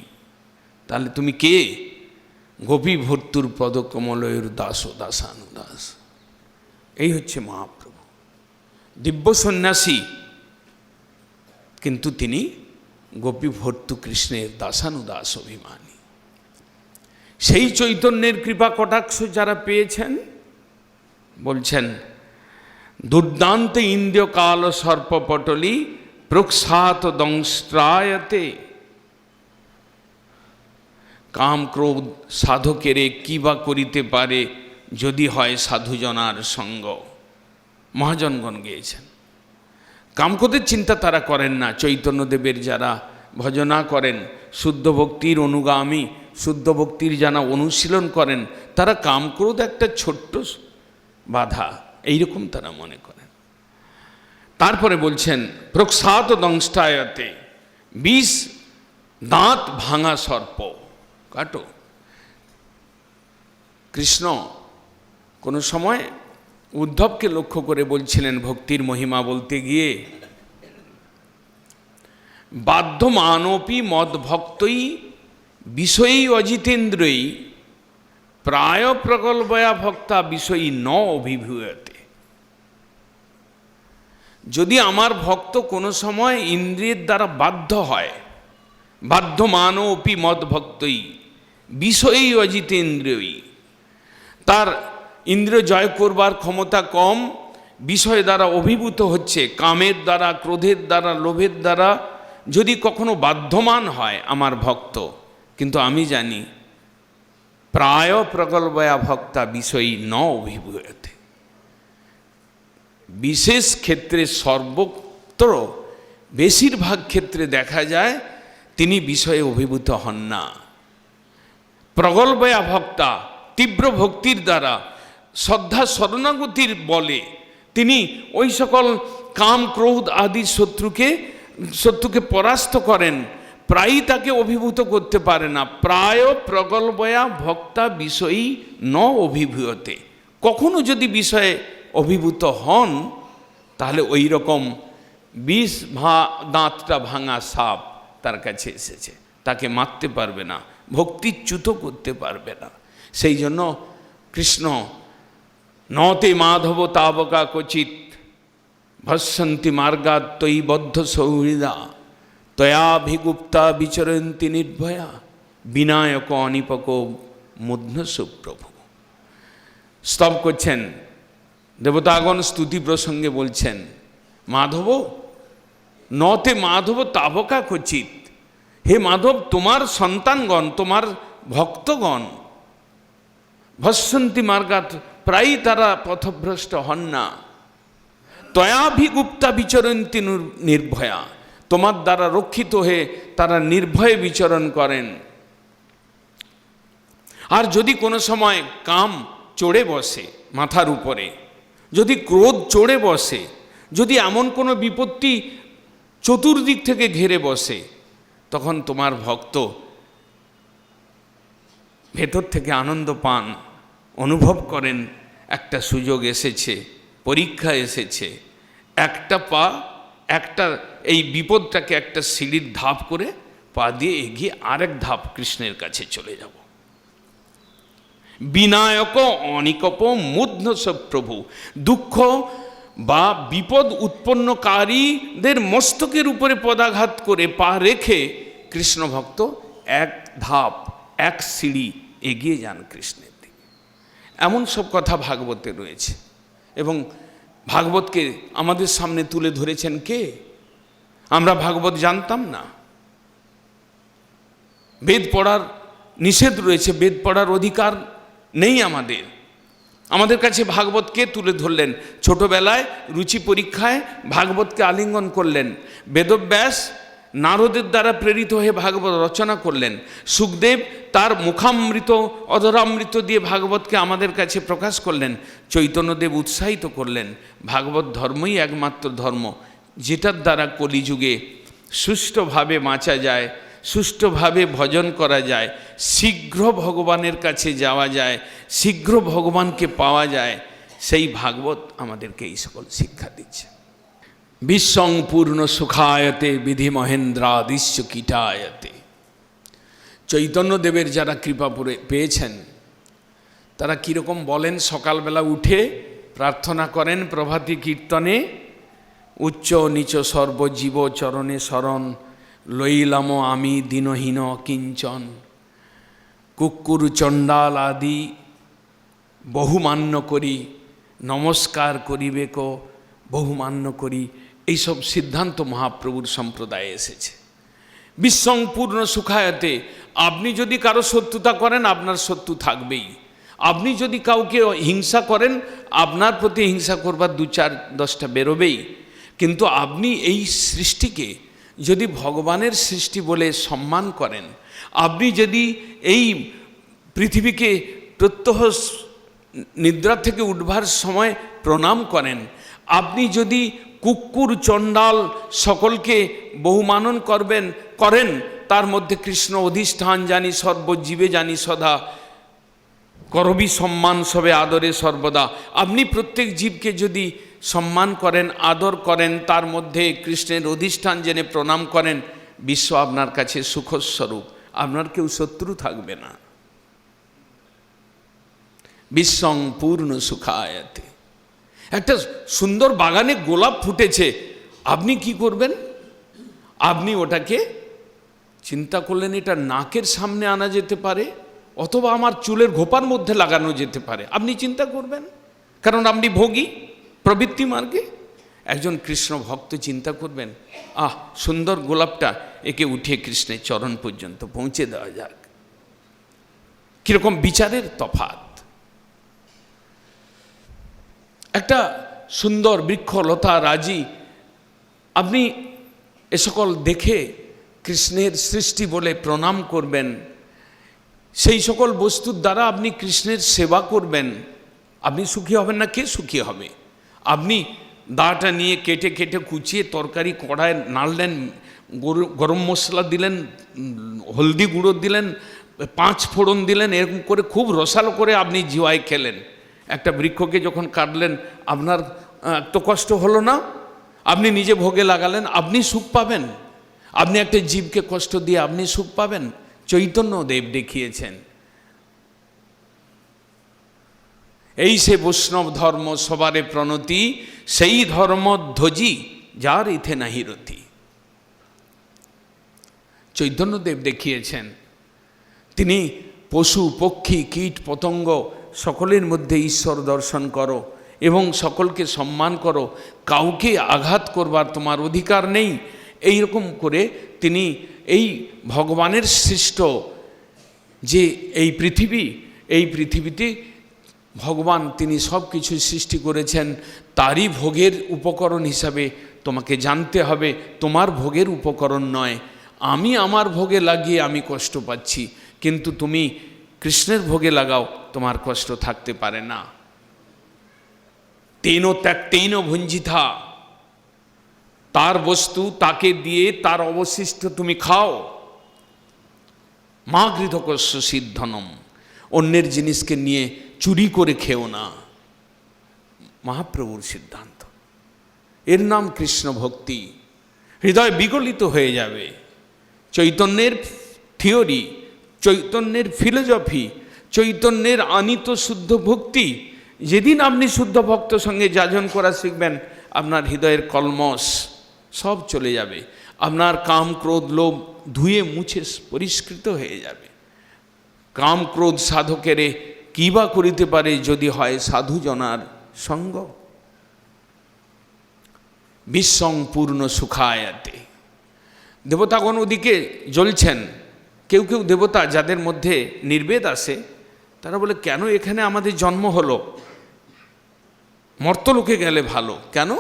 তাহলে তুমি কে? গোপী ভর্তুর পদকমলয়ের দাস ও দাসানুদাস। এই হচ্ছে মহাপ্রভু, দিব্য সন্ন্যাসী, কিন্তু তিনি গোপী ভর্তু কৃষ্ণের দাসানুদাস অভিমানী। সেই চৈতন্যের কৃপা কটাক্ষ যারা পেয়েছেন, বলছেন দুর্দান্ত ইন্দ্রিয় কাল সর্পপটলি প্রক্ষাত দংস্ত্রায়তে। কাম ক্রোধ সাধকেরে কি বা করিতে পারে যদি হয় সাধুজনার সঙ্গ। মহাজনগণ গেয়েছেন। কামক্রোধের চিন্তা তারা করেন না। চৈতন্যদেবের যারা ভজনা করেন, শুদ্ধ ভক্তির অনুগামী, শুদ্ধ ভক্তির যারা অনুশীলন করেন, তারা কামক্রোধ একটা ছোট্ট বাধা এইরকম তারা মনে করেন। তারপরে বলছেন প্রক্ষাত দংষ্টায়তে, 20 দাঁত ভাঙা সর্প কাটো। কৃষ্ণ কোনো সময় উদ্ধবকে লক্ষ্য করে বলছিলেন ভক্তির মহিমা বলতে গিয়ে, বাধ্যমানপি মদ ভক্তই বিষয়ী অজিতেন্দ্রই প্রায় প্রকল্পয়া ভক্তা বিষয়ী ন অভিভূয়তে। যদি আমার ভক্ত কোনো সময় ইন্দ্রিয়ের দ্বারা বাধ্য হয়, বাধ্যমানপি মদ ভক্তই বিষয়ী অজিতেন্দ্রই, তার ইন্দ্রিয় জয় করবার ক্ষমতা কম, বিষয় দ্বারা অভিভূত হচ্ছে, কামের দ্বারা, ক্রোধের দ্বারা, লোভের দ্বারা যদি কখনো বাধ্যমান হয় আমার ভক্ত, কিন্তু আমি জানি প্রায় প্রকল্পয়া ভক্তা বিষয়ী ন অভিভূয়তে, বিশেষ ক্ষেত্রে সর্বত্র বেশিরভাগ ক্ষেত্রে দেখা যায় তিনি বিষয়ে অভিভূত হন না। প্রগল্পয়া ভক্তা, তীব্র ভক্তির দ্বারা, শ্রদ্ধা শরণাগতির বলে তিনি ওই সকল কাম ক্রোধ আদি শত্রুকে পরাস্ত করেন, প্রায়ই তাকে অভিভূত করতে পারে না। প্রায় প্রগল্পয়া ভক্তা বিষয়ী ন অভিভূয়তে, কখনো যদি বিষয়ে অভিভূত হন তাহলে ওই রকম 20 দাঁতটা ভাঙা সাপ তার কাছে এসেছে, তাকে মারতে পারবে না, ভক্তিচ্যুত করতে পারবে না। সেই জন্য কৃষ্ণ নতে মাধব তাবকা ক্বচিৎ ভস্যন্তি মার্গাৎ তৈ বদ্ধ সৌহৃদা তয়াভিগুপ্তা বিচরন্তি নির্ভয়া বিনায়ক অনিপক মুগ্ধ সুপ্রভু। স্তব করছেন, দেবতাগণ স্তুতি প্রসঙ্গে বলছেন, মাধব নতে মাধব তাবকা ক্বচিৎ, হে মাধব তোমার সন্তানগণ, তোমার ভক্তগণ ভস্যন্তি মার্গাৎ, প্রায়ই তারা পথভ্রষ্ট হন না, তয়াভিগুপ্তা বিচরন্তি নির্ভয়া, তোমার দ্বারা রক্ষিত হয়ে তারা নির্ভয়ে বিচরণ করেন। আর যদি কোনো সময় কাম চড়ে বসে মাথার উপরে, যদি ক্রোধ চড়ে বসে, যদি এমন কোনো বিপত্তি চতুর্দিক থেকে ঘিরে বসে, তখন তোমার ভক্ত ভেতর থেকে আনন্দ পান, অনুভব করেন একটা সুযোগ এসেছে, পরীক্ষা এসেছে, একটা এই বিপদটাকে একটা সিঁড়ির ধাপ করে পা দিয়ে এগিয়ে আরেক ধাপ কৃষ্ণের কাছে চলে যাব। বিনায়ক অনিকপ মুগ্ধ প্রভু, দুঃখ বা বিপদ উৎপন্নকারীদের মস্তকের উপরে পদাঘাত করে পা রেখে কৃষ্ণ ভক্ত এক ধাপ, এক সিঁড়ি এগিয়ে যান কৃষ্ণের দিকে। এমন সব কথা ভাগবতে রয়েছে, এবং ভাগবতকে আমাদের সামনে তুলে ধরেছেন কে? আমরা ভাগবত জানতাম না। বেদ পড়ার নিষেধ রয়েছে, বেদ পড়ার অধিকার নেই আমাদের কাছে ভাগবত কে তুলে ধরলেন? ছোটবেলায় রুচি পরীক্ষায় ভাগবতকে আলিঙ্গন করলেন। বেদব্যাস নারদের দ্বারা প্রেরিত হয়ে ভাগবত রচনা করলেন। সুখদেব তার মুখামৃত অধরামৃত দিয়ে ভাগবতকে আমাদের কাছে প্রকাশ করলেন। চৈতন্যদেব উৎসাহিত করলেন। ভাগবত ধর্মই একমাত্র ধর্ম যেটার দ্বারা কলিযুগে সুষ্ঠুভাবে বাঁচা যায়, সুষ্ঠুভাবে ভজন করা যায়, শীঘ্র ভগবানের কাছে যাওয়া যায়, শীঘ্র ভগবানকে পাওয়া যায়। সেই ভাগবত আমাদেরকে এই সকল শিক্ষা দিচ্ছে। বিশ্বং পূর্ণ সুখায়তে বিধি মহেন্দ্রাদিশ্য কীটায়তে। চৈতন্যদেবের যারা কৃপা পেয়েছেন তারা কীরকম বলেন? সকালবেলা উঠে প্রার্থনা করেন প্রভাতী কীর্তনে, উচ্চ নিচ সর্বজীব চরণে শরণ লইলাম আমি দীনহীন কিঞ্চন, কুক্কুর চণ্ডাল আদি বহুমান্য করি, নমস্কার করিবেক বহুমান্য করি। এইসব সিদ্ধান্ত মহাপ্রভুর সম্প্রদায়ে এসেছে। বিশ্বং পূর্ণ সুখায়তে, আপনি যদি কারো শত্রুতা করেন আপনার শত্রু থাকবেই। আপনি যদি কাউকে হিংসা করেন আপনার প্রতি হিংসা করবার 2-4-10টা বেরোবেই। কিন্তু আপনি এই সৃষ্টিকে যদি ভগবানের সৃষ্টি বলে সম্মান করেন, আপনি যদি এই পৃথিবীকে প্রত্যহ নিদ্রা থেকে উঠবার সময় প্রণাম করেন, আপনি যদি কুক্কুর চণ্ডাল সকলকে বহুমানন করেন, তার মধ্যে কৃষ্ণ অধিষ্ঠান জানি সর্বজীবে জানি সদা, করবি সম্মান সবে আদরে সর্বদা। আপনি প্রত্যেক জীবকে যদি সম্মান করেন, আদর করেন, তার মধ্যে কৃষ্ণের অধিষ্ঠান জেনে প্রণাম করেন, বিশ্ব আপনার কাছে সুখস্বরূপ, আপনার কেউ শত্রু থাকবে না। বিশ্বং পূর্ণ সুখায়তে। একটা সুন্দর বাগানে গোলাপ ফুটেছে, আপনি কি করবেন? আপনি ওটাকে চিন্তা করলেন এটা নাকের সামনে আনা যেতে পারে, অথবা আমার চুলের ঘোপার মধ্যে লাগানো যেতে পারে, আপনি চিন্তা করবেন, কারণ আপনি ভোগী প্রবৃত্তি মার্গে। একজন কৃষ্ণ ভক্ত চিন্তা করবেন, সুন্দর গোলাপটা, একে উঠিয়ে কৃষ্ণের চরণ পর্যন্ত পৌঁছে দেওয়া যাক। কিরকম বিচারের তফাৎ! একটা সুন্দর বৃক্ষ লতা রাজি, আপনি এ সকল দেখে কৃষ্ণের সৃষ্টি বলে প্রণাম করবেন, সেই সকল বস্তুর দ্বারা আপনি কৃষ্ণের সেবা করবেন, আপনি সুখী হবেন না? কে সুখী হবে? আপনি দাটা নিয়ে কেটে কেটে কুচিয়ে তরকারি কড়ায় নাড়লেন, গরম মশলা দিলেন, হলদি গুঁড়ো দিলেন, 5 ফোড়ন দিলেন, এরকম করে খুব রসালো করে আপনি জিওয়ায় খেলেন। একটা বৃক্ষকে যখন কাটলেন, আপনার তো কষ্ট হলো না? আপনি নিজে ভোগে লাগালেন, আপনি সুখ পাবেন। আপনি একটা জীবকে কষ্ট দিয়ে আপনি সুখ পাবেন? চৈতন্যদেব দেখিয়েছেন। এই সে বৈষ্ণব ধর্ম সবারে প্রণতি, সেই ধর্ম ধ্বজি যার ইথে নাহি রতি। চৈতন্যদেব দেখিয়েছেন, তিনি পশু পক্ষী কীট পতঙ্গ সকলের মধ্যে ঈশ্বর দর্শন করো এবং সকলকে সম্মান করো, কাউকে আঘাত করবার তোমার অধিকার নেই। এই রকম করে তিনি এই ভগবানের সৃষ্ট যে এই পৃথিবীতে ভগবান তিনি সব কিছু সৃষ্টি করেছেন, তারই ভোগের উপকরণ হিসাবে তোমাকে জানতে হবে, তোমার ভোগের উপকরণ নয়। আমি আমার ভোগে লাগিয়ে আমি কষ্ট পাচ্ছি, কিন্তু তুমি কৃষ্ণের ভোগে লাগাও, তোমার কষ্ট থাকতে পারে না। তেন ত্যক্তেন ভুঞ্জিথা, তার বস্তু তাকে দিয়ে তার অবশিষ্ট তুমি খাও। মা গৃধকস্য সিদ্ধনম, অন্যের জিনিসকে নিয়ে চুরি করে খেও না। মহাপ্রভুর সিদ্ধান্ত, এর নাম কৃষ্ণ ভক্তি। হৃদয় বিগলিত হয়ে যাবে। চৈতন্যের থিওরি, চৈতন্যের ফিলোজফি, চৈতন্যের আনিত শুদ্ধ ভক্তি, যেদিন আপনি শুদ্ধ ভক্ত সঙ্গে যাজন করা শিখবেন, আপনার হৃদয়ের কলমশ সব চলে যাবে। আপনার কাম ক্রোধ লোভ ধুয়ে মুছে পরিষ্কৃত হয়ে যাবে। কাম ক্রোধ সাধকেরে কি বা করিতে পারে, যদি হয় সাধুজনার সঙ্গ। বিশ্বং পূর্ণ সুখায়াতে। দেবতাগণ ওদিকে জ্বলছেন। কেউ কেউ দেবতা যাদের মধ্যে নির্বেদ আসে, তারা বলে কেন এখানে আমাদের জন্ম হলো, মর্তলোকে গেলে ভালো। কেন?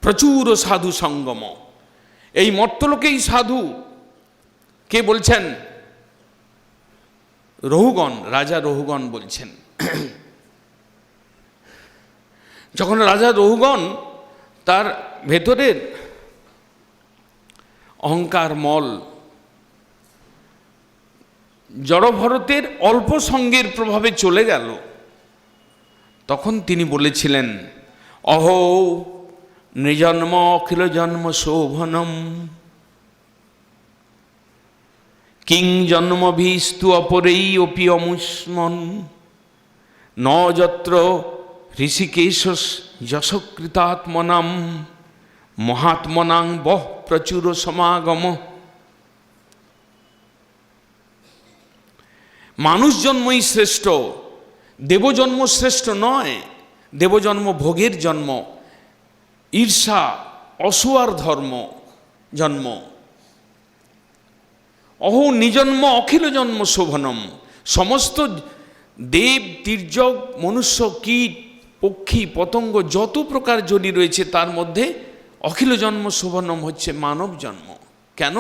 প্রচুর সাধু সঙ্গম। এই মর্তলোকেই সাধু। কে বলছেন? রহুগণ, রাজা রহুগণ বলছেন। যখন রাজা রহুগণ তার ভেতরের অহংকার মল, জড়ভরতের অল্প সঙ্গের প্রভাবে চলে গেল, তখন তিনি বলেছিলেন, অহো নৃজন্ম অখিল জন্ম শোভনম কিং জন্মভিস্তু অপরেই অপি অমুষ্মন ন যত্র ঋষিকেশ যশকৃতাত্মনাম মহাত্মনাং বহ প্রচুর সমাগম। মানুষ জন্মই শ্রেষ্ঠ, দেবজন্ম শ্রেষ্ঠ নয়। দেবজন্ম ভোগের জন্ম, ঈর্ষা অসুয়ার ধর্ম জন্ম। অহো নিজন্ম অখিল জন্ম শোভনম। সমস্ত দেব তির্যক মনুষ্য কীট পক্ষী পতঙ্গ যত প্রকার জনি রয়েছে, তার মধ্যে অখিল জন্ম শোভনম হচ্ছে মানব জন্ম। কেন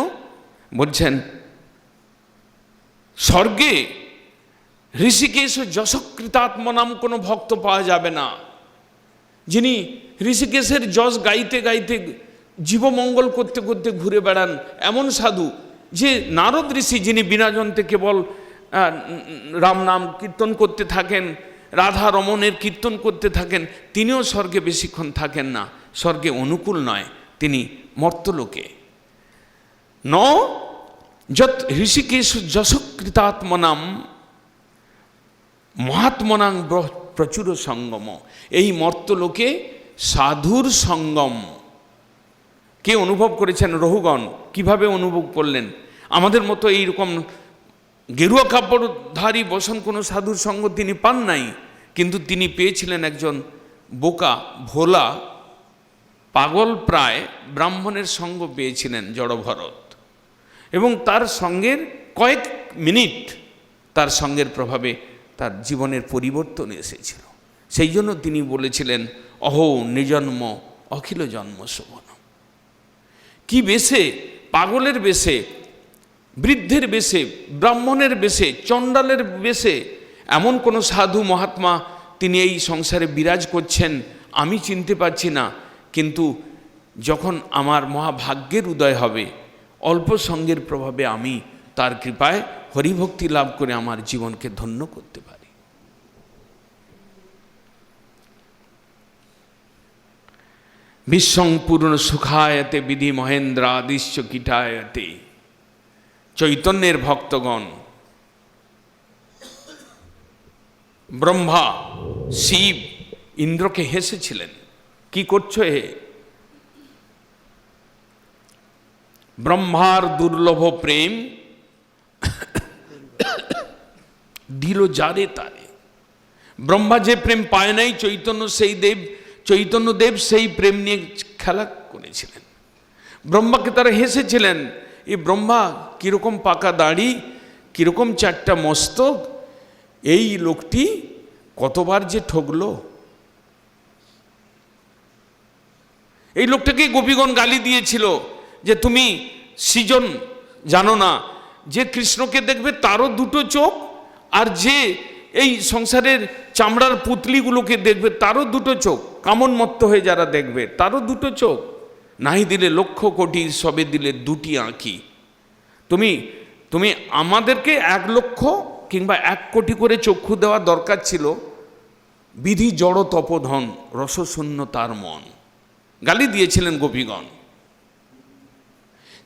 বলছেন? স্বর্গে ঋষিকেশ যশকৃতাত্ম নাম কোনো ভক্ত পাওয়া যাবে না। যিনি ঋষিকেশের যশ গাইতে গাইতে জীবমঙ্গল করতে করতে ঘুরে বেড়ান, এমন সাধু যে নারদ ঋষি, যিনি বিনাজন্তে কেবল রাম নাম কীর্তন করতে থাকেন, রাধা রমণের কীর্তন করতে থাকেন, তিনিও স্বর্গে বেশিক্ষণ থাকেন না, স্বর্গে অনুকূল নয়, তিনি মর্তলোকে। ন যত ঋষিকেশ যশকৃতাত্মনাম মহাত্মনাং প্রচুর সঙ্গম। এই মর্তলোকে সাধুর সঙ্গম কে অনুভব করেছেন? রহুগণ কিভাবে অনুভব করলেন? আমাদের মতো এইরকম গেরুয়া কাপড়ধারী বসন কোনো সাধুর সঙ্গ তিনি পান নাই, কিন্তু তিনি পেয়েছিলেন একজন বোকা ভোলা পাগল প্রায় ব্রাহ্মণের সঙ্গ পেয়েছিলেন জড়ভরত, এবং তার সঙ্গের কয়েক মিনিট তার সঙ্গের প্রভাবে তার জীবনের পরিবর্তন এসেছিল। সেই জন্য তিনি বলেছিলেন, অহো নিজন্ম অখিল জন্ম শোভন। কি বেশে? পাগলের বেশে, বৃদ্ধের বেশে, ব্রাহ্মণের বেশে, চণ্ডালের বেশে এমন কোনো সাধু মহাত্মা তিনি এই সংসারে বিরাজ করছেন আমি চিনতে পারছি না। কিন্তু যখন আমার মহাভাগ্যের উদয় হবে, অল্প সঙ্গের প্রভাবে আমি তার কৃপায় হরিভক্তি লাভ করে আমার জীবনকে ধন্য করতে পারি। বিশ্বং পূর্ণ সুখায়তে বিধি মহেন্দ্রাদিশ্য কীটায়তে। চৈতন্যের ভক্তগণ, ব্রহ্মা শিব ইন্দ্রকে হেসেছিলেন, কি করছো হে? ব্রহ্মার দুর্লভ প্রেম দিল যারে তারে। ব্রহ্মা যে প্রেম পায় নাই, চৈতন্যদেব সেই প্রেম নিয়ে খেলা করেছিলেন। ব্রহ্মাকে তারা হেসেছিলেন, এই ব্রহ্মা কীরকম পাকা দাড়ি, কীরকম চারটা মস্তক, এই লোকটি কতবার যে ঠকলো। এই লোকটাকে গোপীগণ গালি দিয়েছিল যে তুমি সৃজন জানো না, যে কৃষ্ণকে দেখবে তারও দুটো চোখ, আর যে এই সংসারের চামড়ার পুতলিগুলোকে দেখবে তারও দুটো চোখ, কামনমত্ত হয়ে যারা দেখবে তারও দুটো চোখ, নাই দিলে লক্ষ কোটি সবে দিলে দুটি আঁকি। তুমি আমাদেরকে 1 লক্ষ কিংবা 1 কোটি করে চক্ষু দেওয়া দরকার ছিল, বিধি জড় তপধন রসশূন্য তার মন, গালি দিয়েছিলেন গোপীগণ।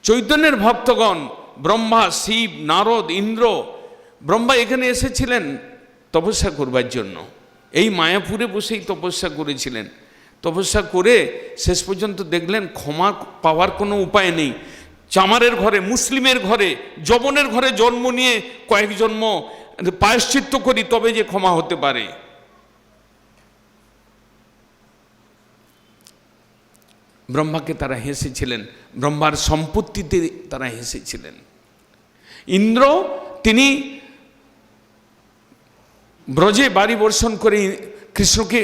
চৈতন্যের ভক্তগণ, ব্রহ্মা শিব নারদ ইন্দ্র, ব্রহ্মা এখানে এসেছিলেন তপস্যা করবার জন্য, এই মায়াপুরে বসেই তপস্যা করেছিলেন। তপস্যা করে শেষ পর্যন্ত দেখলেন ক্ষমা পাওয়ার কোনো উপায় নেই। চামারের ঘরে, মুসলিমের ঘরে, যবনের ঘরে জন্ম নিয়ে কয়েক জন্ম প্রায়শ্চিত্ত করি তবে যে ক্ষমা হতে পারে। ব্রহ্মাকে তারা হেসেছিলেন, ব্রহ্মার সম্পত্তিতে তারা হেসেছিলেন। ইন্দ্র তিনি ব্রজে বাড়ি বর্ষণ করে কৃষ্ণকে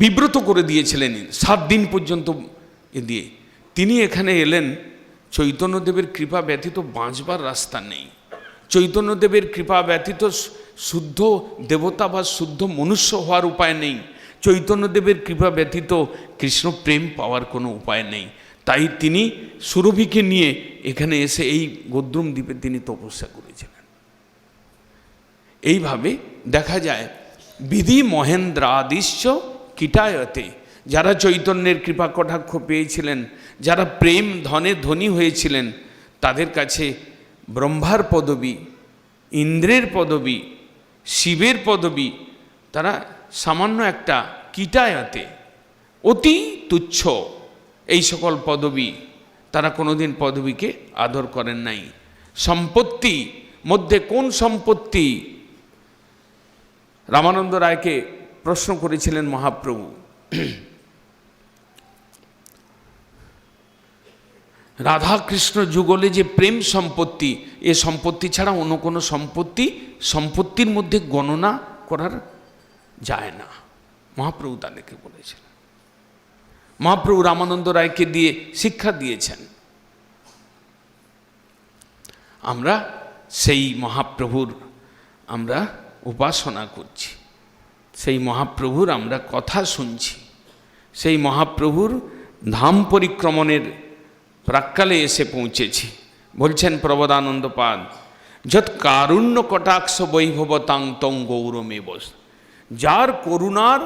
বিব্রত করে দিয়েছিলেন 7 দিন পর্যন্ত দিয়ে। তিনি এখানে এলেন, চৈতন্যদেবের কৃপা ব্যতীত বাঁচবার রাস্তা নেই। চৈতন্যদেবের কৃপা ব্যতীত শুদ্ধ দেবতা বা শুদ্ধ মনুষ্য হওয়ার উপায় নেই। চৈতন্যদেবের কৃপা ব্যতীত কৃষ্ণ প্রেম পাওয়ার কোনো উপায় নেই। তাই তিনি সুরভিকে নিয়ে এখানে এসে এই গোদ্রুম দ্বীপে তিনি তপস্যা করেছিলেন। এইভাবে দেখা যায় বিধি মহেন্দ্রাদিশ্য কীটায়তে, যারা চৈতন্যের কৃপা কটাক্ষ পেয়েছিলেন, যারা প্রেম ধনে ধনী হয়েছিলেন, তাদের কাছে ব্রহ্মার পদবী, ইন্দ্রের পদবী, শিবের পদবী তারা সামান্য একটা কীটায়তে, অতি তুচ্ছ এই সকল পদবী তারা কোনোদিন পদবীকে আদর করেন নাই। সম্পত্তি মধ্যে কোন সম্পত্তি? রামানন্দ রায়কে প্রশ্ন করেছিলেন মহাপ্রভু, রাধাকৃষ্ণ যুগলে যে প্রেম সম্পত্তি, এ সম্পত্তি ছাড়া অন্য কোনো সম্পত্তির মধ্যে গণনা করার যায় না। মহাপ্রভু তাদেরকে বলেছিলেন। মহাপ্রভু রামানন্দ রায়কে দিয়ে শিক্ষা দিয়েছেন। আমরা সেই মহাপ্রভুর আমরা উপাসনা করছি, সেই মহাপ্রভুর আমরা কথা শুনছি। সেই মহাপ্রভুর ধাম পরিক্রমণের প্রাক্কালে এসে পৌঁছেছি। বলছেন প্রবোধানন্দপাদ, যৎ কারুণ্য কটাক্ষ বৈভবতাং তং গৌরমেব, যার করুণার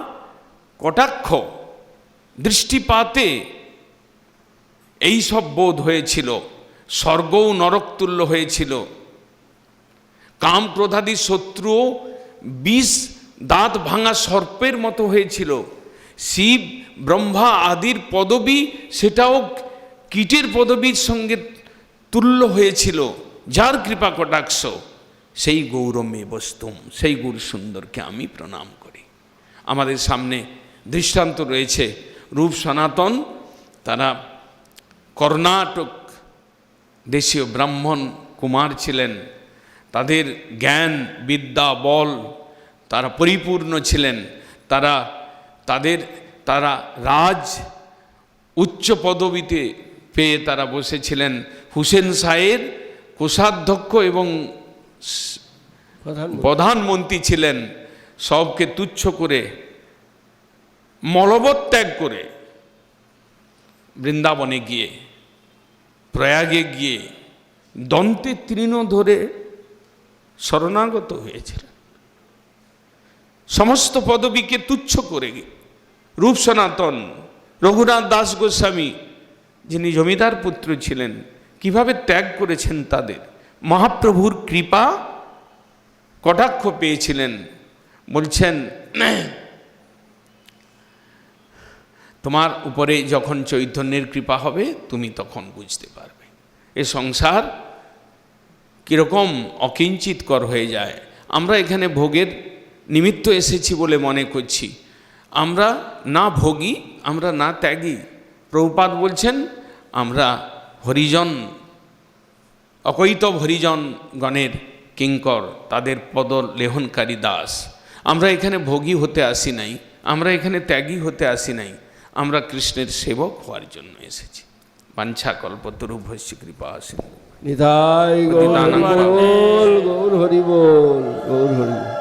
কটাক্ষ দৃষ্টিপাতে এই সব বোধ হয়েছিল, স্বর্গও নরকতুল্য হয়েছিল, কাম ক্রোধাদি শত্রুও বিষ দাঁত ভাঙা সর্পের মতো হয়েছিল, শিব ব্রহ্মা আদির পদবী সেটাও কীটের পদবীর সঙ্গে তুল্য হয়েছিল। যার কৃপা কটাক্ষ, সেই গৌরমে বস্তুম, সেই গুরু সুন্দরকে আমি প্রণাম করি। আমাদের সামনে দৃষ্টান্ত রয়েছে, রূপ সনাতন তারা কর্ণাটক দেশীয় ব্রাহ্মণ কুমার ছিলেন, তাদের জ্ঞান বিদ্যা বল তারা পরিপূর্ণ ছিলেন, তারা রাজ উচ্চ পদবীতে পেয়ে তারা বসেছিলেন। হুসেন শাহের কোষাধ্যক্ষ এবং প্রধানমন্ত্রী ছিলেন। সবকে তুচ্ছ করে মলবৎ ত্যাগ করে বৃন্দাবনে গিয়ে, প্রয়াগে গিয়ে দন্তে তৃণ ধরে শরণাগত হয়েছিলেন। সমস্ত পদবীকে তুচ্ছ করে রূপ সনাতন রঘুনাথ দাস গোস্বামী, যিনি জমিদার পুত্র ছিলেন, কিভাবে ত্যাগ করেছেন, তাদের মহাপ্রভুর কৃপা কটাক্ষ পেয়েছিলেন। বলছেন, তোমার উপরে যখন চৈতন্যের কৃপা হবে তুমি তখন বুঝতে পারবে এ সংসার কীরকম অকিঞ্চিতকর হয়ে যায়। আমরা এখানে ভোগের নিমিত্ত এসেছি বলে মনে করছি, আমরা না ভোগী, আমরা না ত্যাগী। প্রভুপাদ বলছেন আমরা হরিজন, অকৈতব হরিজন গণের কিঙ্কর, তাদের পদ লেহনকারী দাস। আমরা এখানে ভোগী হতে আসি নাই, আমরা এখানে ত্যাগী হতে আসি নাই, আমরা কৃষ্ণের সেবক হওয়ার জন্য এসেছি। বাঞ্ছা কল্পতরুভ্যশ্চ কৃপা সিন্ধু নিতাই গৌর হরি বল, গৌর হরি বল, গৌর হরি বল।